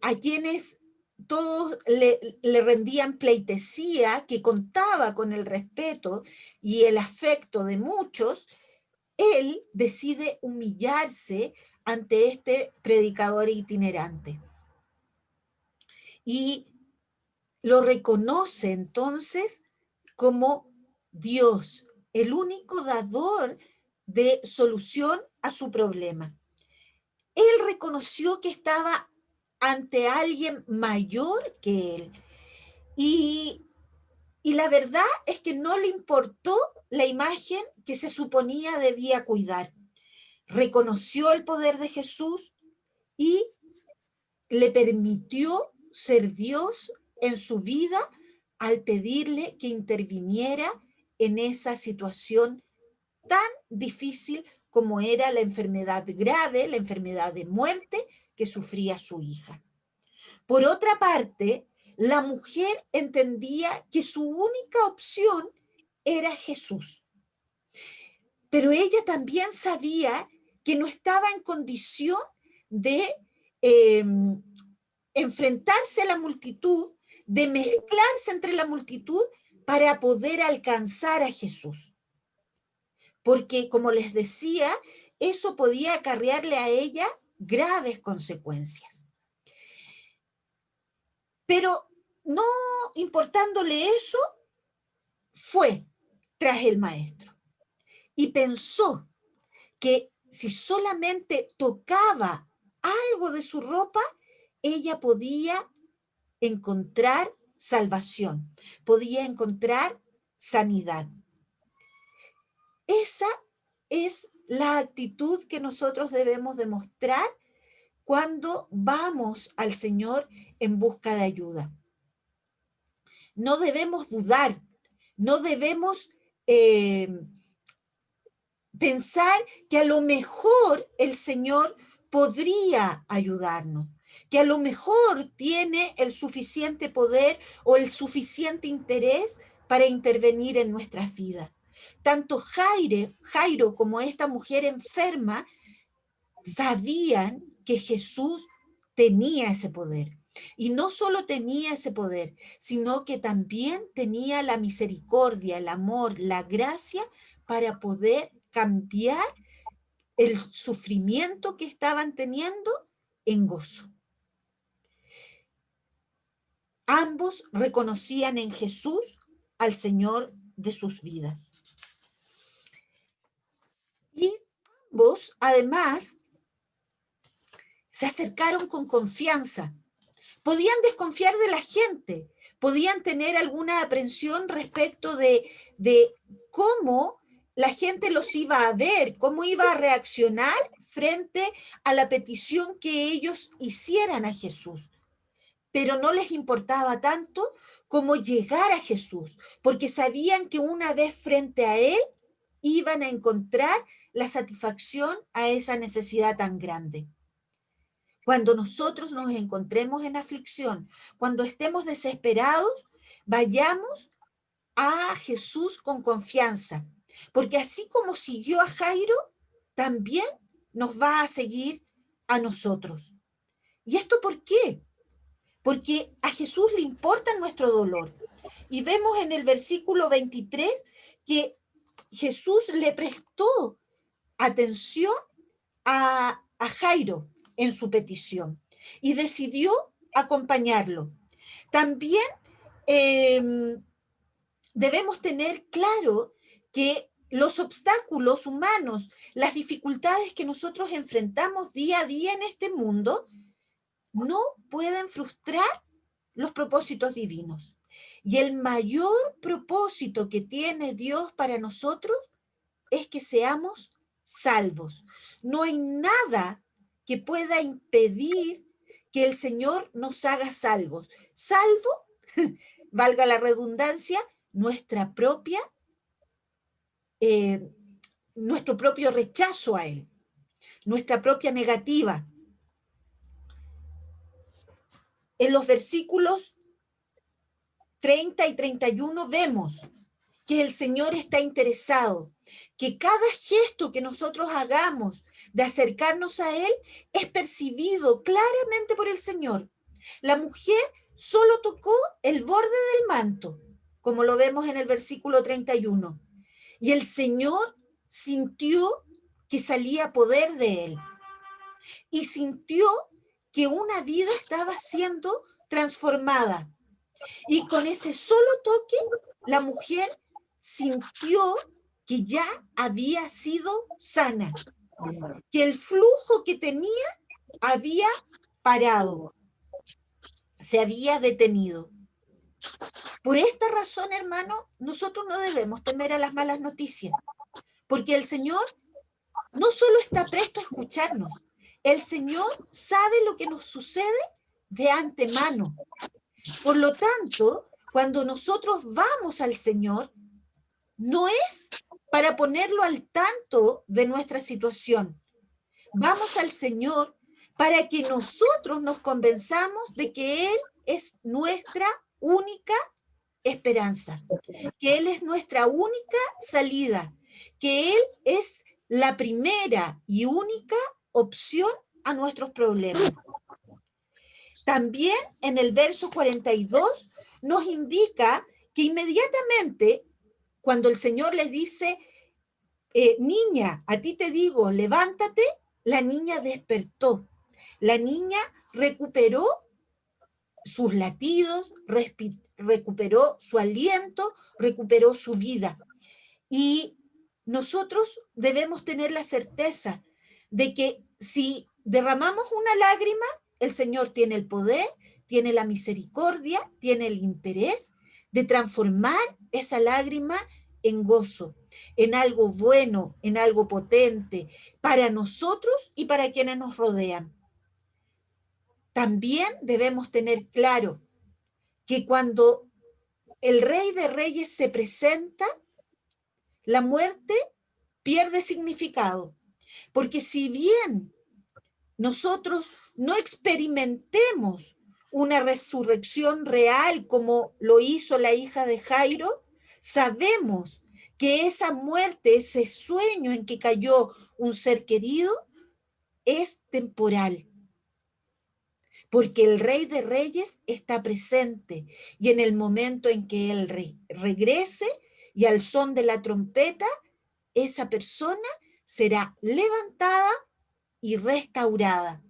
a quienes todos le rendían pleitesía, que contaba con el respeto y el afecto de muchos, él decide humillarse ante este predicador itinerante. Y lo reconoce entonces como Dios, el único dador de solución a su problema. Él reconoció que estaba ante alguien mayor que él. Y la verdad es que no le importó la imagen que se suponía debía cuidar. Reconoció el poder de Jesús y le permitió ser Dios en su vida al pedirle que interviniera en esa situación tan difícil como era la enfermedad grave, la enfermedad de muerte que sufría su hija. Por otra parte, la mujer entendía que su única opción era Jesús. Pero ella también sabía que no estaba en condición de enfrentarse a la multitud, de mezclarse entre la multitud para poder alcanzar a Jesús. Porque, como les decía, eso podía acarrearle a ella graves consecuencias. Pero no importándole eso, fue tras el maestro y pensó que si solamente tocaba algo de su ropa, ella podía encontrar salvación, podía encontrar sanidad. Esa es la actitud que nosotros debemos demostrar cuando vamos al Señor en busca de ayuda. No debemos dudar, no debemos pensar que a lo mejor el Señor podría ayudarnos, que a lo mejor tiene el suficiente poder o el suficiente interés para intervenir en nuestras vidas. Tanto Jairo como esta mujer enferma sabían que Jesús tenía ese poder. Y no solo tenía ese poder, sino que también tenía la misericordia, el amor, la gracia para poder cambiar el sufrimiento que estaban teniendo en gozo. Ambos reconocían en Jesús al Señor de sus vidas. Y ambos, además, se acercaron con confianza. Podían desconfiar de la gente, podían tener alguna aprensión respecto de cómo la gente los iba a ver, cómo iba a reaccionar frente a la petición que ellos hicieran a Jesús. Pero no les importaba tanto como llegar a Jesús, porque sabían que una vez frente a Él iban a encontrar la satisfacción a esa necesidad tan grande. Cuando nosotros nos encontremos en aflicción, cuando estemos desesperados, vayamos a Jesús con confianza, porque así como siguió a Jairo, también nos va a seguir a nosotros. ¿Y esto por qué? Porque a Jesús le importa nuestro dolor. Y vemos en el versículo 23 que Jesús le prestó atención a Jairo en su petición y decidió acompañarlo. También debemos tener claro que los obstáculos humanos, las dificultades que nosotros enfrentamos día a día en este mundo, no pueden frustrar los propósitos divinos. Y el mayor propósito que tiene Dios para nosotros es que seamos salvos. No hay nada que pueda impedir que el Señor nos haga salvos, salvo, valga la redundancia, nuestro propio rechazo a Él, nuestra propia negativa. En los versículos 30 y 31 vemos que el Señor está interesado, que cada gesto que nosotros hagamos de acercarnos a Él es percibido claramente por el Señor. La mujer solo tocó el borde del manto, como lo vemos en el versículo 31, y el Señor sintió que salía poder de Él y sintió que una vida estaba siendo transformada. Y con ese solo toque, la mujer sintió que ya había sido sana, que el flujo que tenía había parado, se había detenido. Por esta razón, hermano, nosotros no debemos temer a las malas noticias, porque el Señor no solo está presto a escucharnos, el Señor sabe lo que nos sucede de antemano. Por lo tanto, cuando nosotros vamos al Señor, no es para ponerlo al tanto de nuestra situación. Vamos al Señor para que nosotros nos convenzamos de que Él es nuestra única esperanza, que Él es nuestra única salida, que Él es la primera y única opción a nuestros problemas. También en el verso 42 nos indica que inmediatamente cuando el Señor les dice, niña, a ti te digo, levántate, la niña despertó. La niña recuperó sus latidos, recuperó su aliento, recuperó su vida. Y nosotros debemos tener la certeza de que si derramamos una lágrima, el Señor tiene el poder, tiene la misericordia, tiene el interés de transformar esa lágrima en gozo, en algo bueno, en algo potente, para nosotros y para quienes nos rodean. También debemos tener claro que cuando el Rey de Reyes se presenta, la muerte pierde significado, porque si bien nosotros no experimentemos una resurrección real como lo hizo la hija de Jairo, sabemos que esa muerte, ese sueño en que cayó un ser querido, es temporal. Porque el Rey de Reyes está presente y en el momento en que Él regrese y al son de la trompeta, esa persona será levantada y restaurada.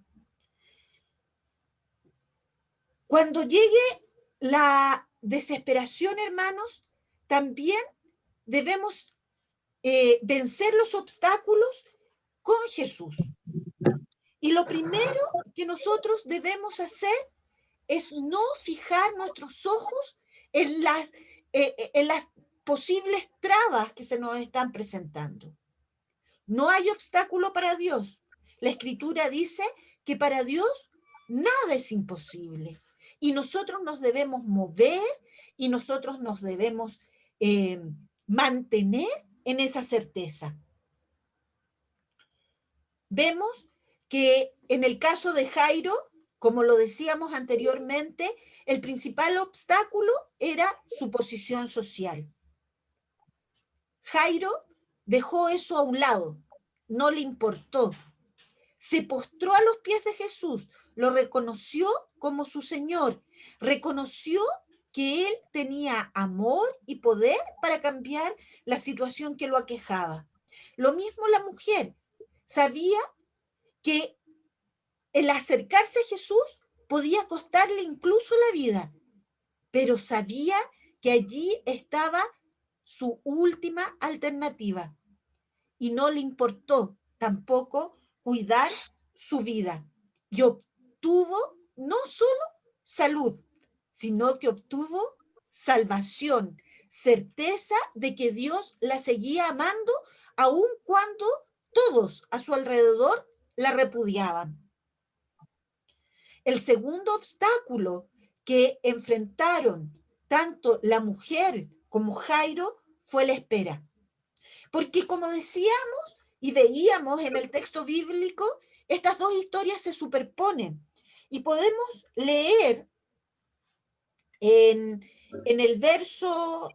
Cuando llegue la desesperación, hermanos, también debemos vencer los obstáculos con Jesús. Y lo primero que nosotros debemos hacer es no fijar nuestros ojos en las posibles trabas que se nos están presentando. No hay obstáculo para Dios. La Escritura dice que para Dios nada es imposible. Y nosotros nos debemos mover y nosotros nos debemos mantener en esa certeza. Vemos que en el caso de Jairo, como lo decíamos anteriormente, el principal obstáculo era su posición social. Jairo dejó eso a un lado, no le importó. Se postró a los pies de Jesús, lo reconoció como su Señor, reconoció que Él tenía amor y poder para cambiar la situación que lo aquejaba. Lo mismo la mujer, sabía que el acercarse a Jesús podía costarle incluso la vida, pero sabía que allí estaba su última alternativa y no le importó tampoco cuidar su vida y obtuvo no solo salud, sino que obtuvo salvación, certeza de que Dios la seguía amando aun cuando todos a su alrededor la repudiaban. El segundo obstáculo que enfrentaron tanto la mujer como Jairo fue la espera. Porque como decíamos y veíamos en el texto bíblico, estas dos historias se superponen. Y podemos leer en el verso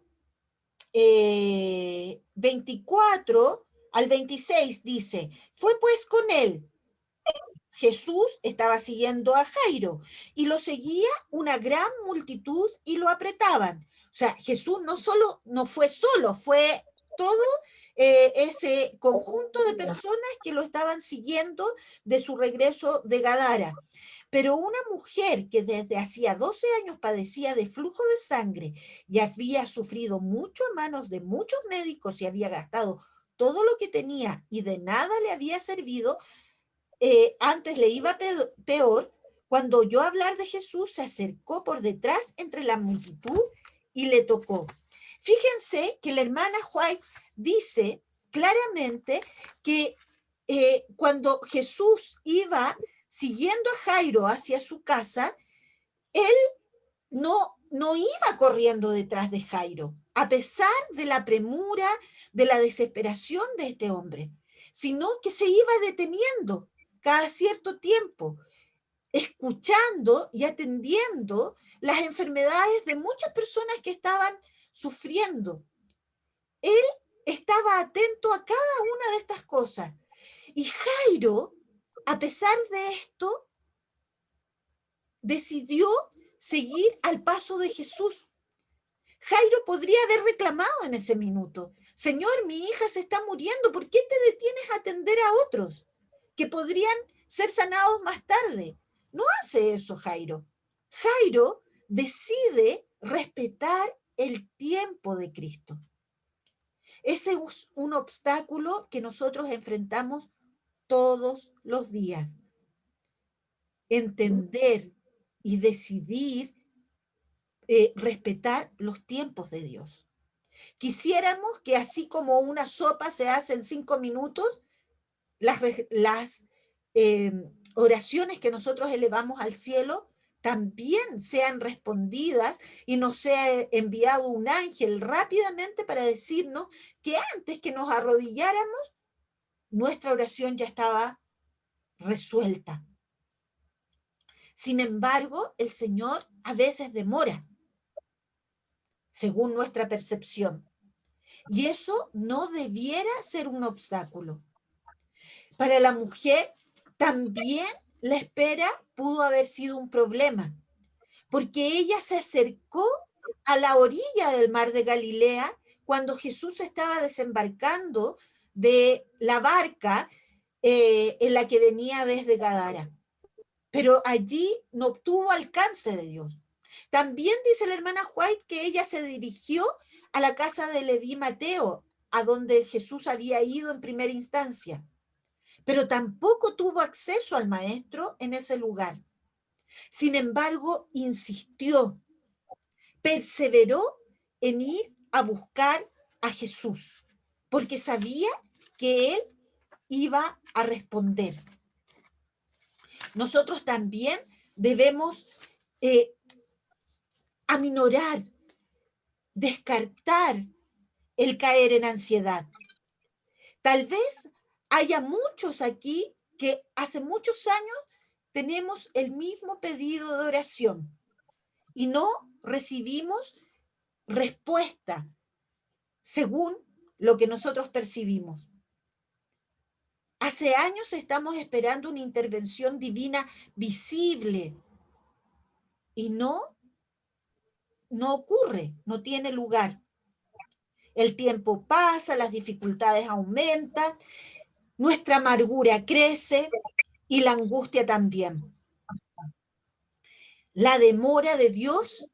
24 al 26, dice, fue pues con él. Jesús estaba siguiendo a Jairo y lo seguía una gran multitud y lo apretaban. O sea, Jesús no fue solo, fue todo ese conjunto de personas que lo estaban siguiendo de su regreso de Gadara. Pero una mujer que desde hacía 12 años padecía de flujo de sangre y había sufrido mucho a manos de muchos médicos y había gastado todo lo que tenía y de nada le había servido, antes le iba peor, cuando oyó hablar de Jesús se acercó por detrás entre la multitud y le tocó. Fíjense que la hermana White dice claramente que cuando Jesús iba siguiendo a Jairo hacia su casa, él no iba corriendo detrás de Jairo, a pesar de la premura, de la desesperación de este hombre, sino que se iba deteniendo cada cierto tiempo, escuchando y atendiendo las enfermedades de muchas personas que estaban sufriendo. Él estaba atento a cada una de estas cosas. Y Jairo, a pesar de esto, decidió seguir al paso de Jesús. Jairo podría haber reclamado en ese minuto, Señor, mi hija se está muriendo, ¿por qué te detienes a atender a otros que podrían ser sanados más tarde? No hace eso Jairo. Jairo decide respetar el tiempo de Cristo. Ese es un obstáculo que nosotros enfrentamos todos los días. Entender y decidir respetar los tiempos de Dios. Quisiéramos que así como una sopa se hace en 5 minutos, las oraciones que nosotros elevamos al cielo también sean respondidas y nos sea enviado un ángel rápidamente para decirnos que antes que nos arrodilláramos, nuestra oración ya estaba resuelta. Sin embargo, el Señor a veces demora, según nuestra percepción. Y eso no debiera ser un obstáculo. Para la mujer, también la espera pudo haber sido un problema, porque ella se acercó a la orilla del mar de Galilea cuando Jesús estaba desembarcando de la barca en la que venía desde Gadara. Pero allí no obtuvo alcance de Dios. También dice la hermana White que ella se dirigió a la casa de Leví Mateo, a donde Jesús había ido en primera instancia, pero tampoco tuvo acceso al maestro en ese lugar. Sin embargo, insistió, perseveró en ir a buscar a Jesús, porque sabía que él iba a responder. Nosotros también debemos aminorar, descartar el caer en ansiedad. Tal vez haya muchos aquí que hace muchos años tenemos el mismo pedido de oración y no recibimos respuesta según lo que nosotros percibimos. Hace años estamos esperando una intervención divina visible y no ocurre, no tiene lugar. El tiempo pasa, las dificultades aumentan, nuestra amargura crece y la angustia también. La demora de Dios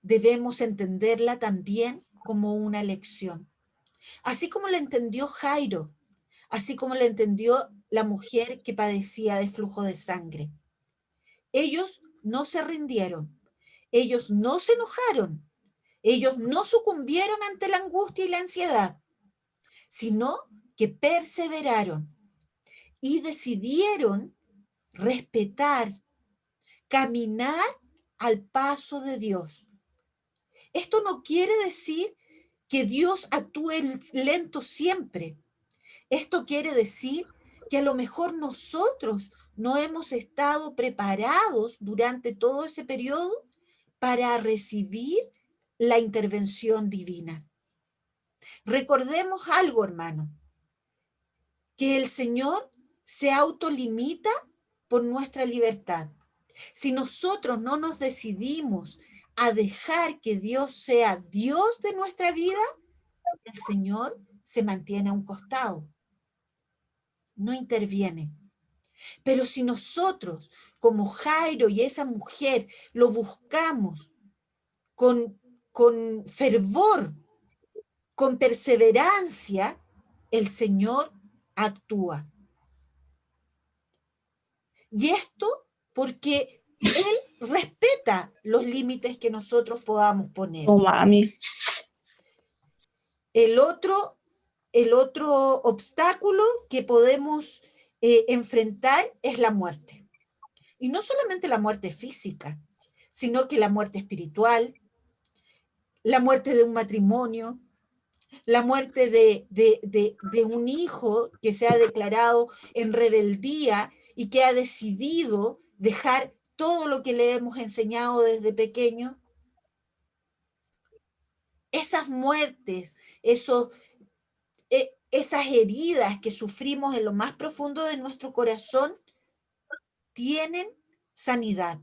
debemos entenderla también como una lección. Así como la entendió Jairo, así como la entendió la mujer que padecía de flujo de sangre. Ellos no se rindieron, ellos no se enojaron, ellos no sucumbieron ante la angustia y la ansiedad, sino que perseveraron y decidieron respetar, caminar al paso de Dios. Esto no quiere decir que Dios actúe lento siempre. Esto quiere decir que a lo mejor nosotros no hemos estado preparados durante todo ese periodo para recibir la intervención divina. Recordemos algo, hermano, que el Señor se autolimita por nuestra libertad. Si nosotros no nos decidimos a dejar que Dios sea Dios de nuestra vida, el Señor se mantiene a un costado, no interviene. Pero si nosotros, como Jairo y esa mujer, lo buscamos con fervor, con perseverancia, el Señor actúa. Y esto porque Él respeta los límites que nosotros podamos poner. Oh, mami. El otro obstáculo que podemos enfrentar es la muerte. Y no solamente la muerte física, sino que la muerte espiritual, la muerte de un matrimonio, la muerte de un hijo que se ha declarado en rebeldía y que ha decidido dejar todo lo que le hemos enseñado desde pequeño. Esas muertes, esas heridas que sufrimos en lo más profundo de nuestro corazón, tienen sanidad.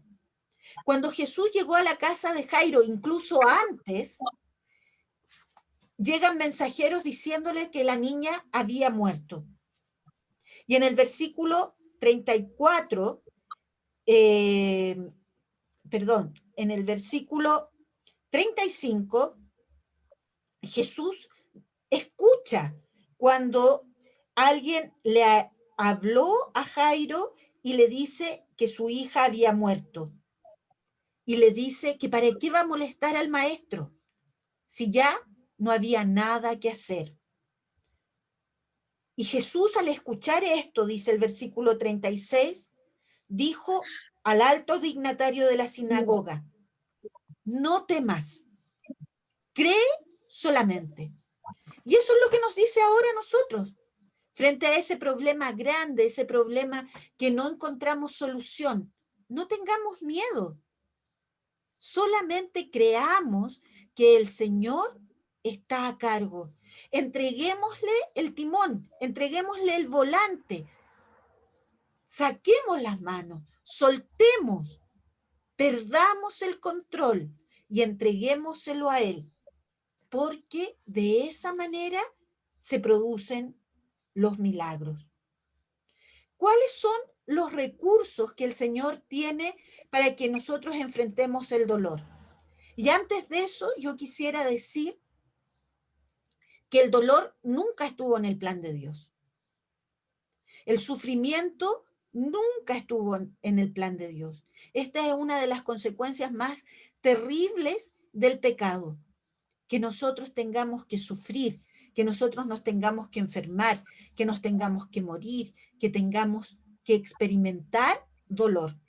Cuando Jesús llegó a la casa de Jairo, incluso antes, llegan mensajeros diciéndole que la niña había muerto. Y en el versículo 34, en el versículo 35, Jesús escucha cuando alguien le habló a Jairo y le dice que su hija había muerto. Y le dice que para qué va a molestar al maestro si ya no había nada que hacer. Y Jesús, al escuchar esto, dice el versículo 36, dijo al alto dignatario de la sinagoga: no temas, cree solamente. Y eso es lo que nos dice ahora a nosotros, frente a ese problema grande, ese problema que no encontramos solución. no tengamos miedo. Solamente creamos que el Señor está a cargo. Entreguémosle el timón, entreguémosle el volante. Saquemos las manos, soltemos, perdamos el control y entreguémoselo a Él. Porque de esa manera se producen los milagros. ¿Cuáles son los recursos que el Señor tiene para que nosotros enfrentemos el dolor? Y antes de eso, yo quisiera decir que el dolor nunca estuvo en el plan de Dios. El sufrimiento nunca estuvo en el plan de Dios. Esta es una de las consecuencias más terribles del pecado, que nosotros tengamos que sufrir, que nosotros nos tengamos que enfermar, que nos tengamos que morir, que tengamos que experimentar dolor.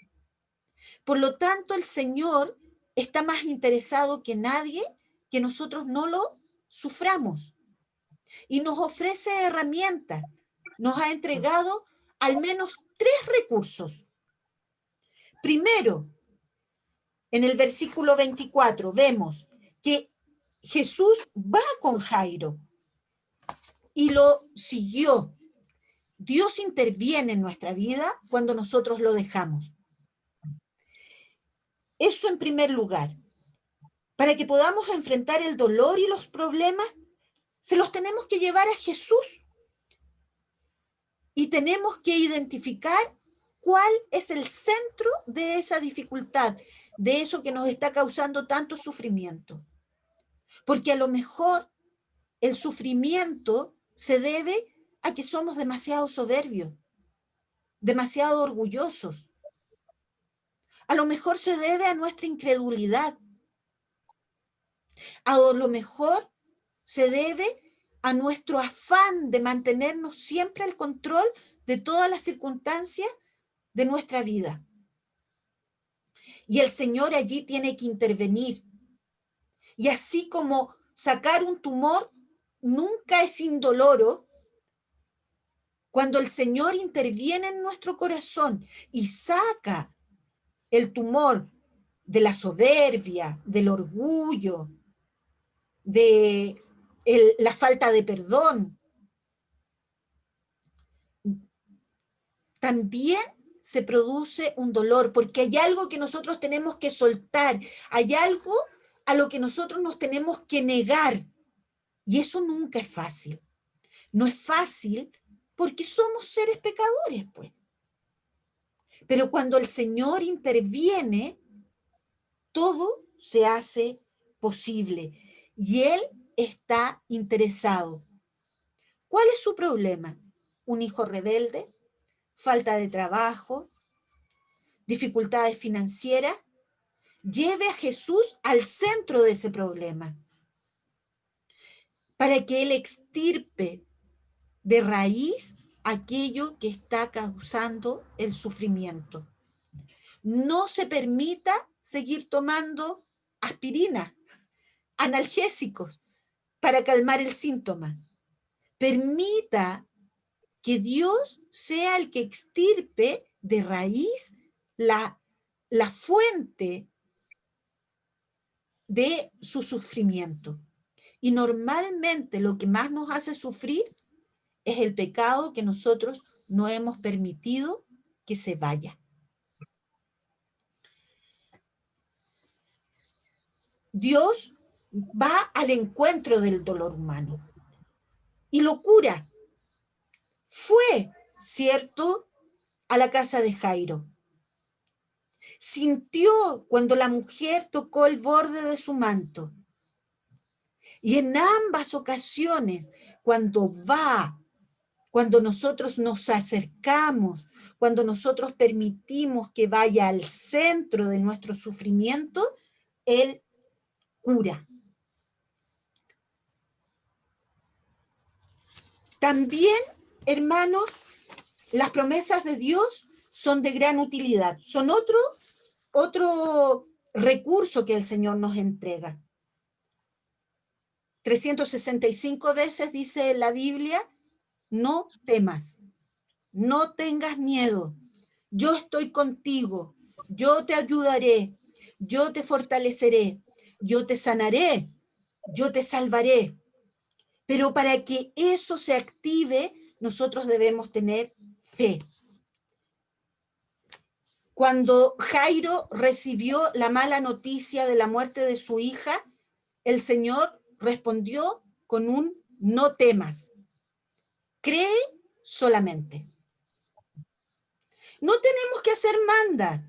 Por lo tanto, el Señor está más interesado que nadie que nosotros no lo suframos. Y nos ofrece herramientas. Nos ha entregado al menos 3 recursos. Primero, en el versículo 24, vemos que Jesús va con Jairo y lo siguió. Dios interviene en nuestra vida cuando nosotros lo dejamos. Eso en primer lugar. Para que podamos enfrentar el dolor y los problemas, se los tenemos que llevar a Jesús. Y tenemos que identificar cuál es el centro de esa dificultad, de eso que nos está causando tanto sufrimiento. Porque a lo mejor el sufrimiento se debe a que somos demasiado soberbios, demasiado orgullosos. A lo mejor se debe a nuestra incredulidad. A lo mejor se debe a nuestro afán de mantenernos siempre al control de todas las circunstancias de nuestra vida. Y el Señor allí tiene que intervenir. Y así como sacar un tumor nunca es indoloro, cuando el Señor interviene en nuestro corazón y saca el tumor de la soberbia, del orgullo, de la falta de perdón, también se produce un dolor, porque hay algo que nosotros tenemos que soltar, hay algo a lo que nosotros nos tenemos que negar, y eso nunca es fácil. No es fácil porque somos seres pecadores, pues. Pero cuando el Señor interviene, todo se hace posible, y Él está interesado. ¿Cuál es su problema? ¿Un hijo rebelde? ¿Falta de trabajo? ¿Dificultades financieras? Lleve a Jesús al centro de ese problema para que Él extirpe de raíz aquello que está causando el sufrimiento. No se permita seguir tomando aspirina, analgésicos, para calmar el síntoma. Permita que Dios sea el que extirpe de raíz la fuente de su sufrimiento. Y normalmente lo que más nos hace sufrir es el pecado que nosotros no hemos permitido que se vaya. Dios va al encuentro del dolor humano y lo cura. Fue, ¿cierto?, a la casa de Jairo. Sintió cuando la mujer tocó el borde de su manto. Y en ambas ocasiones, cuando nosotros nos acercamos, cuando nosotros permitimos que vaya al centro de nuestro sufrimiento, Él cura. También, hermanos, las promesas de Dios son de gran utilidad. Son otro recurso que el Señor nos entrega. 365 veces dice la Biblia: no temas, no tengas miedo, yo estoy contigo, yo te ayudaré, yo te fortaleceré, yo te sanaré, yo te salvaré. Pero para que eso se active, nosotros debemos tener fe. Cuando Jairo recibió la mala noticia de la muerte de su hija, el Señor respondió con un no temas. Cree solamente. No tenemos que hacer manda.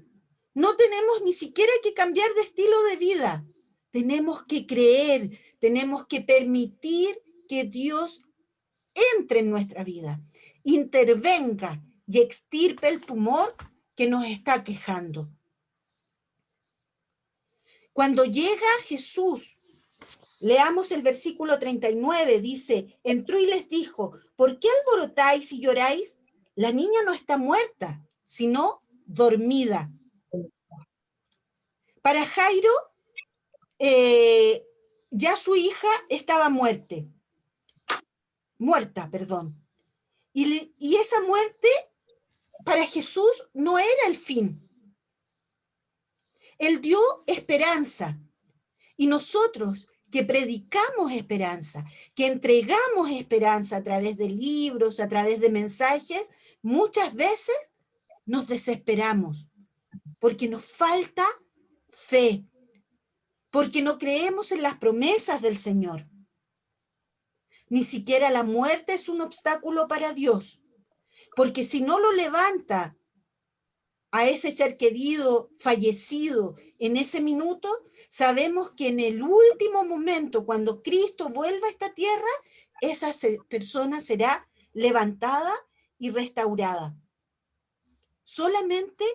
No tenemos ni siquiera que cambiar de estilo de vida. Tenemos que creer, tenemos que permitir que Dios entre en nuestra vida, intervenga y extirpe el tumor que nos está quejando. Cuando llega Jesús, leamos el versículo 39, dice, entró y les dijo, ¿por qué alborotáis y lloráis? La niña no está muerta, sino dormida. Para Jairo, ya su hija estaba muerta. Y esa muerte para Jesús no era el fin. Él dio esperanza. Y nosotros que predicamos esperanza, que entregamos esperanza a través de libros, a través de mensajes, muchas veces nos desesperamos porque nos falta fe, porque no creemos en las promesas del Señor. Ni siquiera la muerte es un obstáculo para Dios, porque si no lo levanta a ese ser querido fallecido en ese minuto, sabemos que en el último momento, cuando Cristo vuelva a esta tierra, esa persona será levantada y restaurada. Solamente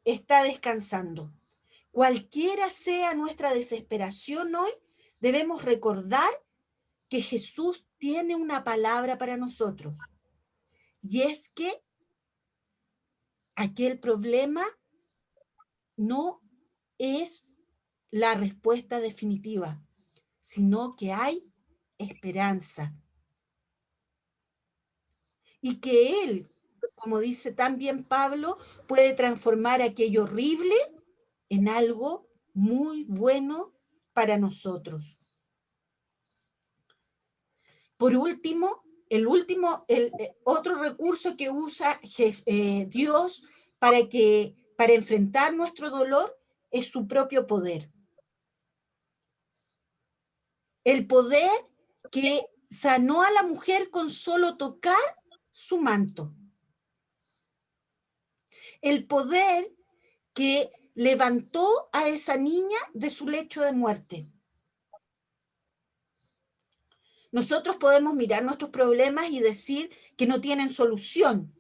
está descansando. Cualquiera sea nuestra desesperación hoy, debemos recordar que Jesús tiene una palabra para nosotros. Y es que aquel problema no es la respuesta definitiva, sino que hay esperanza. Y que Él, como dice también Pablo, puede transformar aquello horrible en algo muy bueno para nosotros. Por último, el otro recurso que usa Dios para enfrentar nuestro dolor es su propio poder. El poder que sanó a la mujer con solo tocar su manto. El poder que levantó a esa niña de su lecho de muerte. Nosotros podemos mirar nuestros problemas y decir que no tienen solución.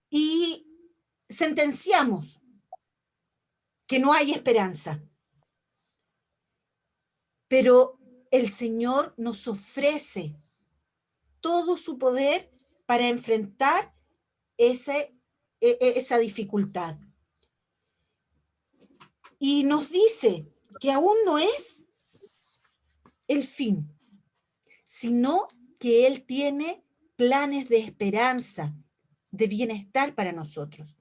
Y sentenciamos que no hay esperanza. Pero el Señor nos ofrece todo su poder para enfrentar esa dificultad. Y nos dice que aún no es el fin, sino que Él tiene planes de esperanza, de bienestar para nosotros.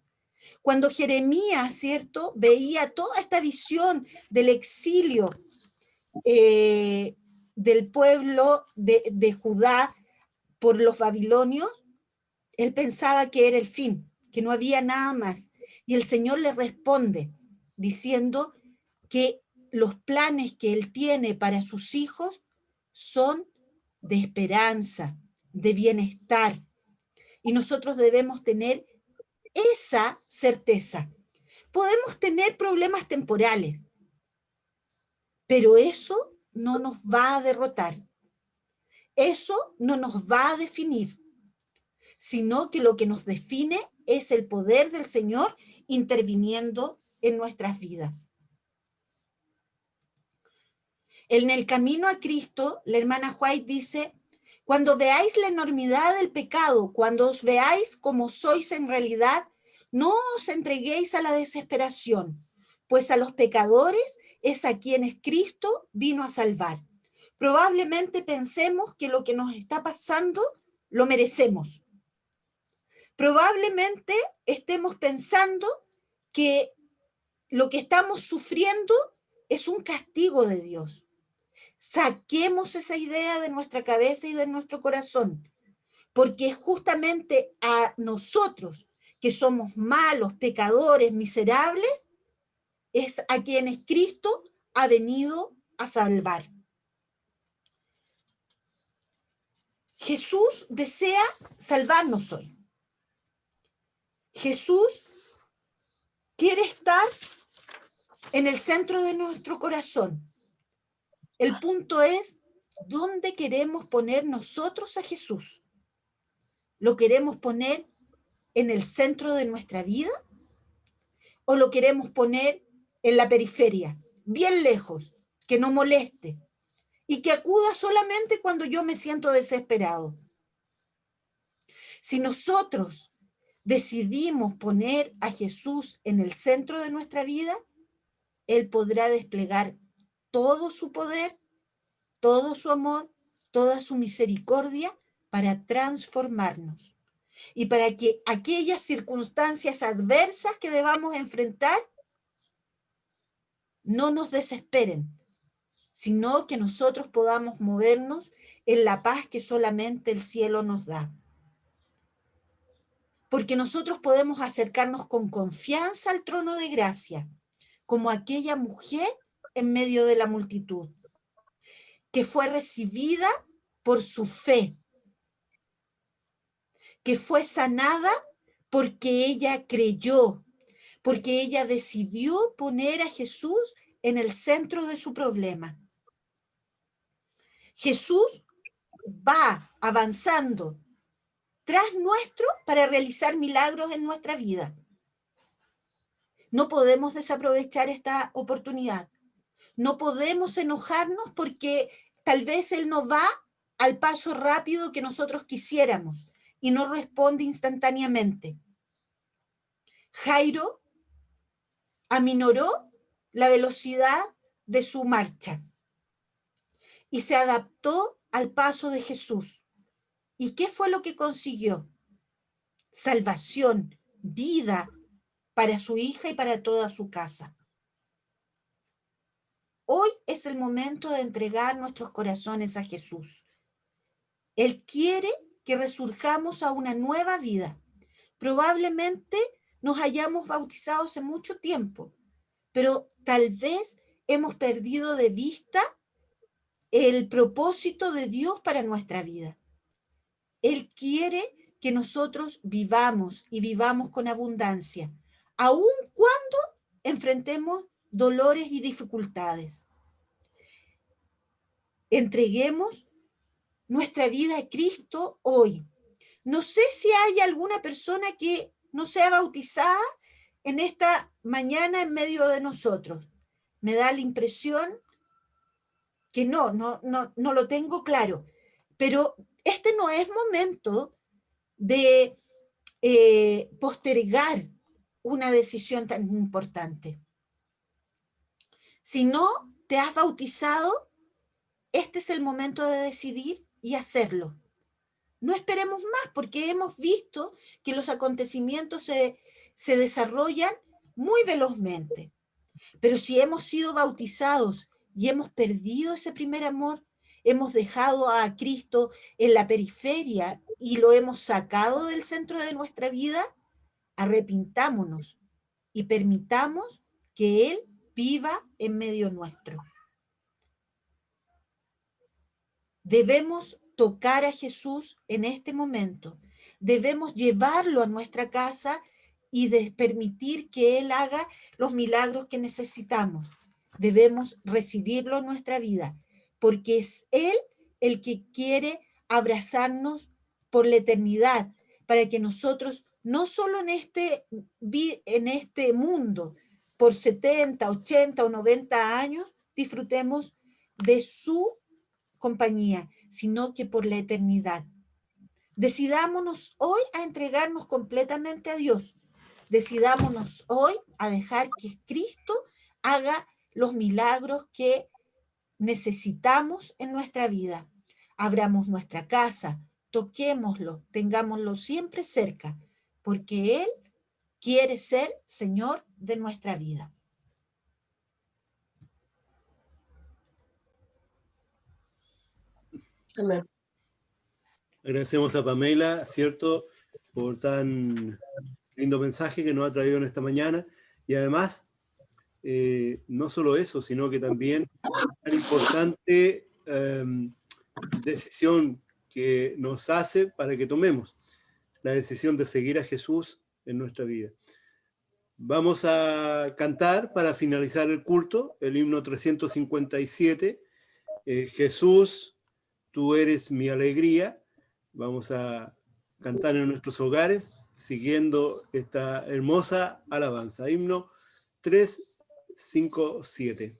Cuando Jeremías, ¿cierto?, veía toda esta visión del exilio del pueblo de Judá por los babilonios, él pensaba que era el fin, que no había nada más. Y el Señor le responde diciendo que los planes que Él tiene para sus hijos son de esperanza, de bienestar. Y nosotros debemos tener esa certeza. Podemos tener problemas temporales, pero eso no nos va a derrotar. Eso no nos va a definir, sino que lo que nos define es el poder del Señor interviniendo en nuestras vidas. En el camino a Cristo, la hermana White dice, cuando veáis la enormidad del pecado, cuando os veáis como sois en realidad, no os entreguéis a la desesperación, pues a los pecadores es a quienes Cristo vino a salvar. Probablemente pensemos que lo que nos está pasando lo merecemos. Probablemente estemos pensando que lo que estamos sufriendo es un castigo de Dios. Saquemos esa idea de nuestra cabeza y de nuestro corazón, porque es justamente a nosotros, que somos malos, pecadores, miserables, es a quienes Cristo ha venido a salvar. Jesús desea salvarnos hoy. Jesús quiere estar en el centro de nuestro corazón. El punto es, ¿dónde queremos poner nosotros a Jesús? ¿Lo queremos poner en el centro de nuestra vida? ¿O lo queremos poner en la periferia, bien lejos, que no moleste y que acuda solamente cuando yo me siento desesperado? Si nosotros decidimos poner a Jesús en el centro de nuestra vida, Él podrá desplegar todo su poder, todo su amor, toda su misericordia para transformarnos y para que aquellas circunstancias adversas que debamos enfrentar no nos desesperen, sino que nosotros podamos movernos en la paz que solamente el cielo nos da. Porque nosotros podemos acercarnos con confianza al trono de gracia, como aquella mujer en medio de la multitud, que fue recibida por su fe, que fue sanada porque ella creyó, porque ella decidió poner a Jesús en el centro de su problema. Jesús va avanzando tras nuestro para realizar milagros en nuestra vida. No podemos desaprovechar esta oportunidad. No podemos enojarnos porque tal vez Él no va al paso rápido que nosotros quisiéramos y no responde instantáneamente. Jairo aminoró la velocidad de su marcha y se adaptó al paso de Jesús. ¿Y qué fue lo que consiguió? Salvación, vida para su hija y para toda su casa. Hoy es el momento de entregar nuestros corazones a Jesús. Él quiere que resurjamos a una nueva vida. Probablemente nos hayamos bautizado hace mucho tiempo, pero tal vez hemos perdido de vista el propósito de Dios para nuestra vida. Él quiere que nosotros vivamos y vivamos con abundancia, aun cuando enfrentemos dolores y dificultades. Entreguemos nuestra vida a Cristo hoy. No sé si hay alguna persona que no sea bautizada en esta mañana en medio de nosotros. Me da la impresión que no lo tengo claro, pero este no es momento de postergar una decisión tan importante. Si no te has bautizado, este es el momento de decidir y hacerlo. No esperemos más, porque hemos visto que los acontecimientos se desarrollan muy velozmente. Pero si hemos sido bautizados y hemos perdido ese primer amor, hemos dejado a Cristo en la periferia y lo hemos sacado del centro de nuestra vida, arrepintámonos y permitamos que Él viva en medio nuestro. Debemos tocar a Jesús en este momento. Debemos llevarlo a nuestra casa y permitir que Él haga los milagros que necesitamos. Debemos recibirlo en nuestra vida, porque es Él el que quiere abrazarnos por la eternidad, para que nosotros, no solo en este mundo, por 70, 80 o 90 años, disfrutemos de su compañía, sino que por la eternidad. Decidámonos hoy a entregarnos completamente a Dios. Decidámonos hoy a dejar que Cristo haga los milagros que necesitamos en nuestra vida. Abramos nuestra casa, toquémoslo, tengámoslo siempre cerca, porque Él quiere ser Señor de nuestra vida. Amén. Agradecemos a Pamela, ¿cierto?, por tan lindo mensaje que nos ha traído en esta mañana. Y además, no solo eso, sino que también tan importante decisión que nos hace para que tomemos la decisión de seguir a Jesús en nuestra vida. Vamos a cantar para finalizar el culto, el himno 357, Jesús, tú eres mi alegría. Vamos a cantar en nuestros hogares, siguiendo esta hermosa alabanza. Himno 357.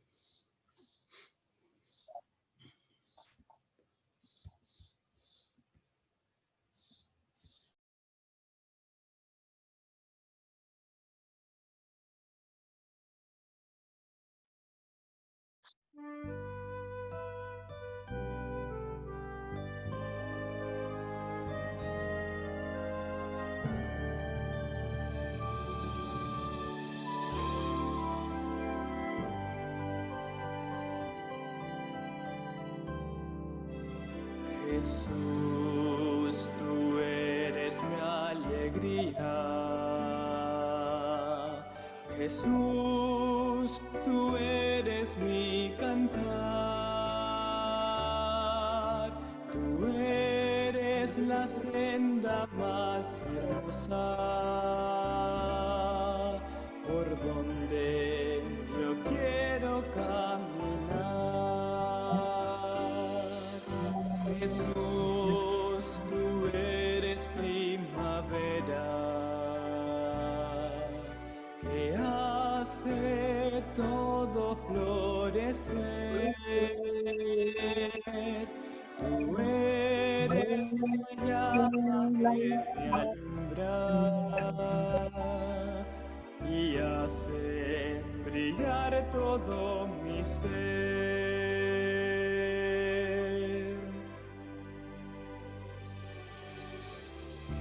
Jesús, tú eres mi alegría. Jesús, tú eres mi cantar. Tú eres la senda más hermosa por donde yo quiero caminar. Jesús, tú eres primavera que hace todo florecer. Tú eres la llama que me alumbra y hace brillar todo mi ser.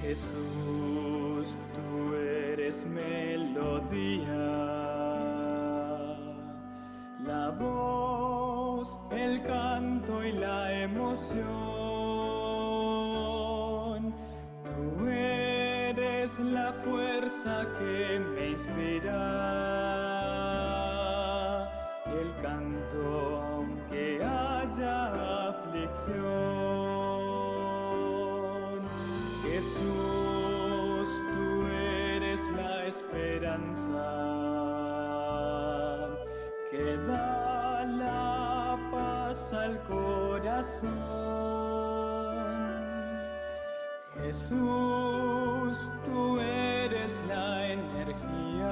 Jesús, tú eres melodía, la voz, el canto y la emoción. Tú eres la fuerza que me inspira, el canto aunque haya aflicción. Jesús, tú eres la esperanza que da la paz al corazón. Jesús, tú eres la energía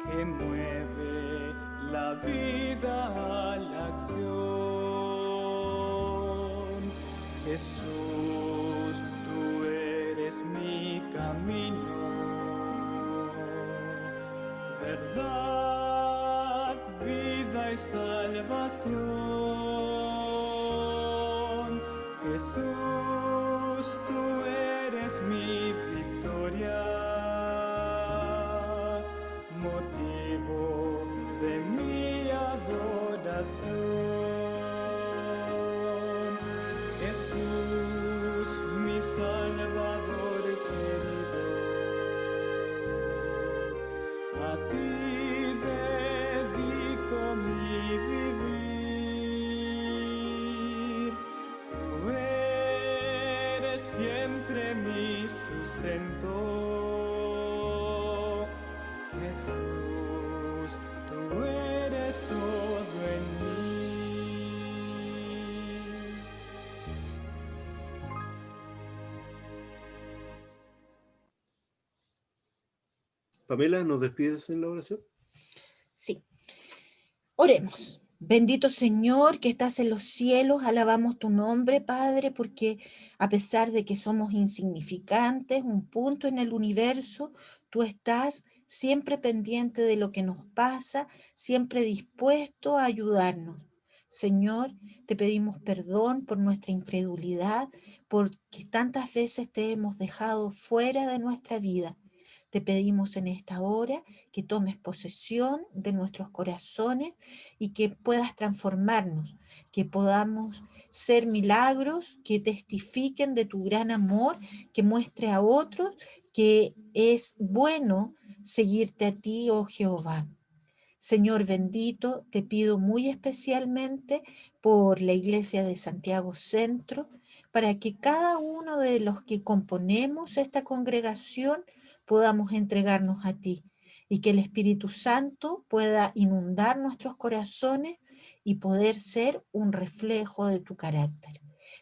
que mueve la vida a la acción. Jesús, tú eres mi camino, verdad, vida y salvación. Jesús, tú eres mi victoria, motivo de mi adoración. Jesús, mi Salvador querido, a ti dedico mi vivir. Tú eres siempre mi sustento. Jesús, tú eres todo en mí. Pamela, ¿nos despides en la oración? Sí. Oremos. Bendito Señor que estás en los cielos, alabamos tu nombre, Padre, porque a pesar de que somos insignificantes, un punto en el universo, tú estás siempre pendiente de lo que nos pasa, siempre dispuesto a ayudarnos. Señor, te pedimos perdón por nuestra incredulidad, porque tantas veces te hemos dejado fuera de nuestra vida. Te pedimos en esta hora que tomes posesión de nuestros corazones y que puedas transformarnos, que podamos ser milagros que testifiquen de tu gran amor, que muestre a otros que es bueno seguirte a ti, oh Jehová. Señor bendito, te pido muy especialmente por la Iglesia de Santiago Centro, para que cada uno de los que componemos esta congregación podamos entregarnos a ti y que el Espíritu Santo pueda inundar nuestros corazones y poder ser un reflejo de tu carácter.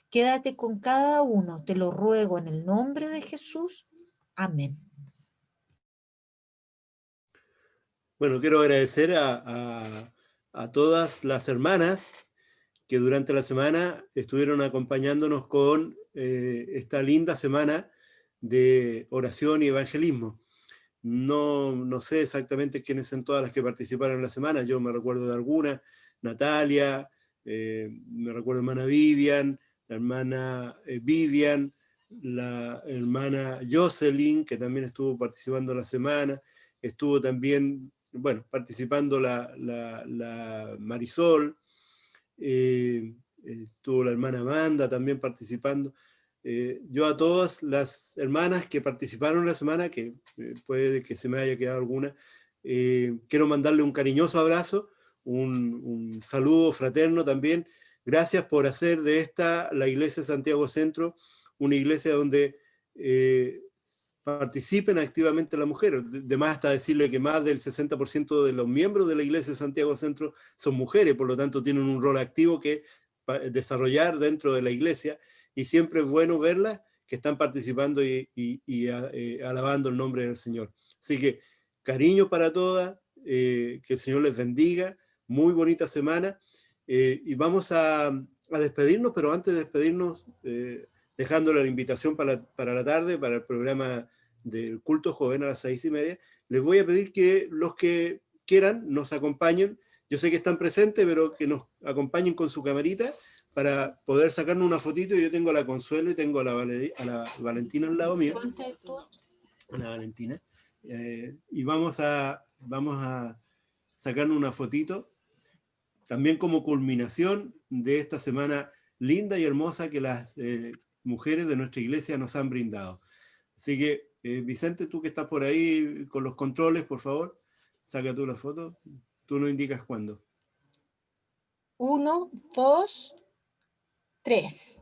Quédate con cada uno, te lo ruego en el nombre de Jesús. Amén. Bueno, quiero agradecer a todas las hermanas que durante la semana estuvieron acompañándonos con esta linda semana de oración y evangelismo. No sé exactamente quiénes son todas las que participaron en la semana, yo me recuerdo de algunas, Natalia, me recuerdo hermana Vivian, la hermana Vivian, la hermana Jocelyn, que también estuvo participando la semana, estuvo también, bueno, participando la Marisol, estuvo la hermana Amanda también participando. Yo a todas las hermanas que participaron la semana, que puede que se me haya quedado alguna, quiero mandarle un cariñoso abrazo, un saludo fraterno también. Gracias por hacer de esta, la Iglesia Santiago Centro, una iglesia donde participen activamente las mujeres. De más hasta decirle que más del 60% de los miembros de la Iglesia Santiago Centro son mujeres, por lo tanto tienen un rol activo que desarrollar dentro de la iglesia, y siempre es bueno verlas que están participando y alabando el nombre del Señor. Así que cariño para todas, que el Señor les bendiga, muy bonita semana, y vamos a despedirnos, pero antes de despedirnos, dejándole la invitación para la tarde, para el programa del culto joven a las 6:30, les voy a pedir que los que quieran nos acompañen. Yo sé que están presentes, pero que nos acompañen con su camarita para poder sacarnos una fotito. Yo tengo a la Consuelo y tengo a la Valentina al lado mío. A la Valentina. Y vamos a sacarnos una fotito, también como culminación de esta semana linda y hermosa que las mujeres de nuestra iglesia nos han brindado. Así que, Vicente, tú que estás por ahí con los controles, por favor, saca tú la foto. Tú nos indicas cuándo. 1, 2, 3.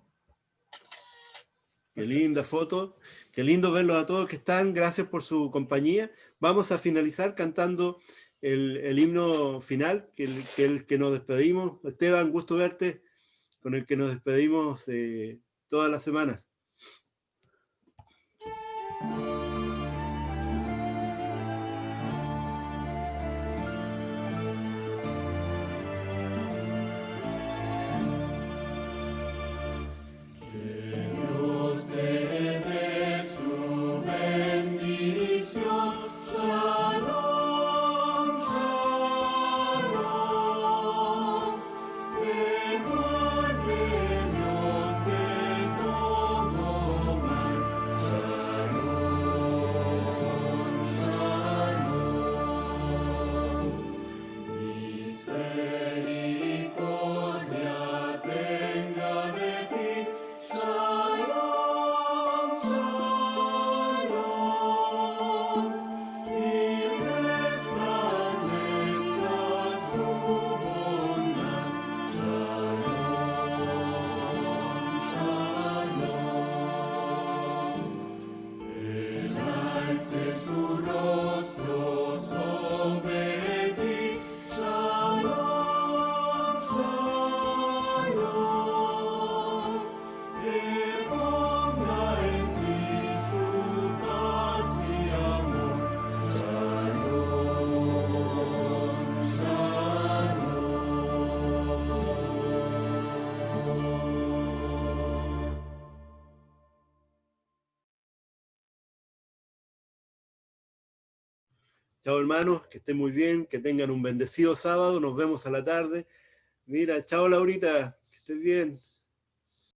Qué linda foto. Qué lindo verlos a todos que están. Gracias por su compañía. Vamos a finalizar cantando el himno final, que nos despedimos. Esteban, gusto verte, con el que nos despedimos todas las semanas. Chao hermanos, que estén muy bien, que tengan un bendecido sábado, nos vemos a la tarde. Mira, chao Laurita, que estés bien.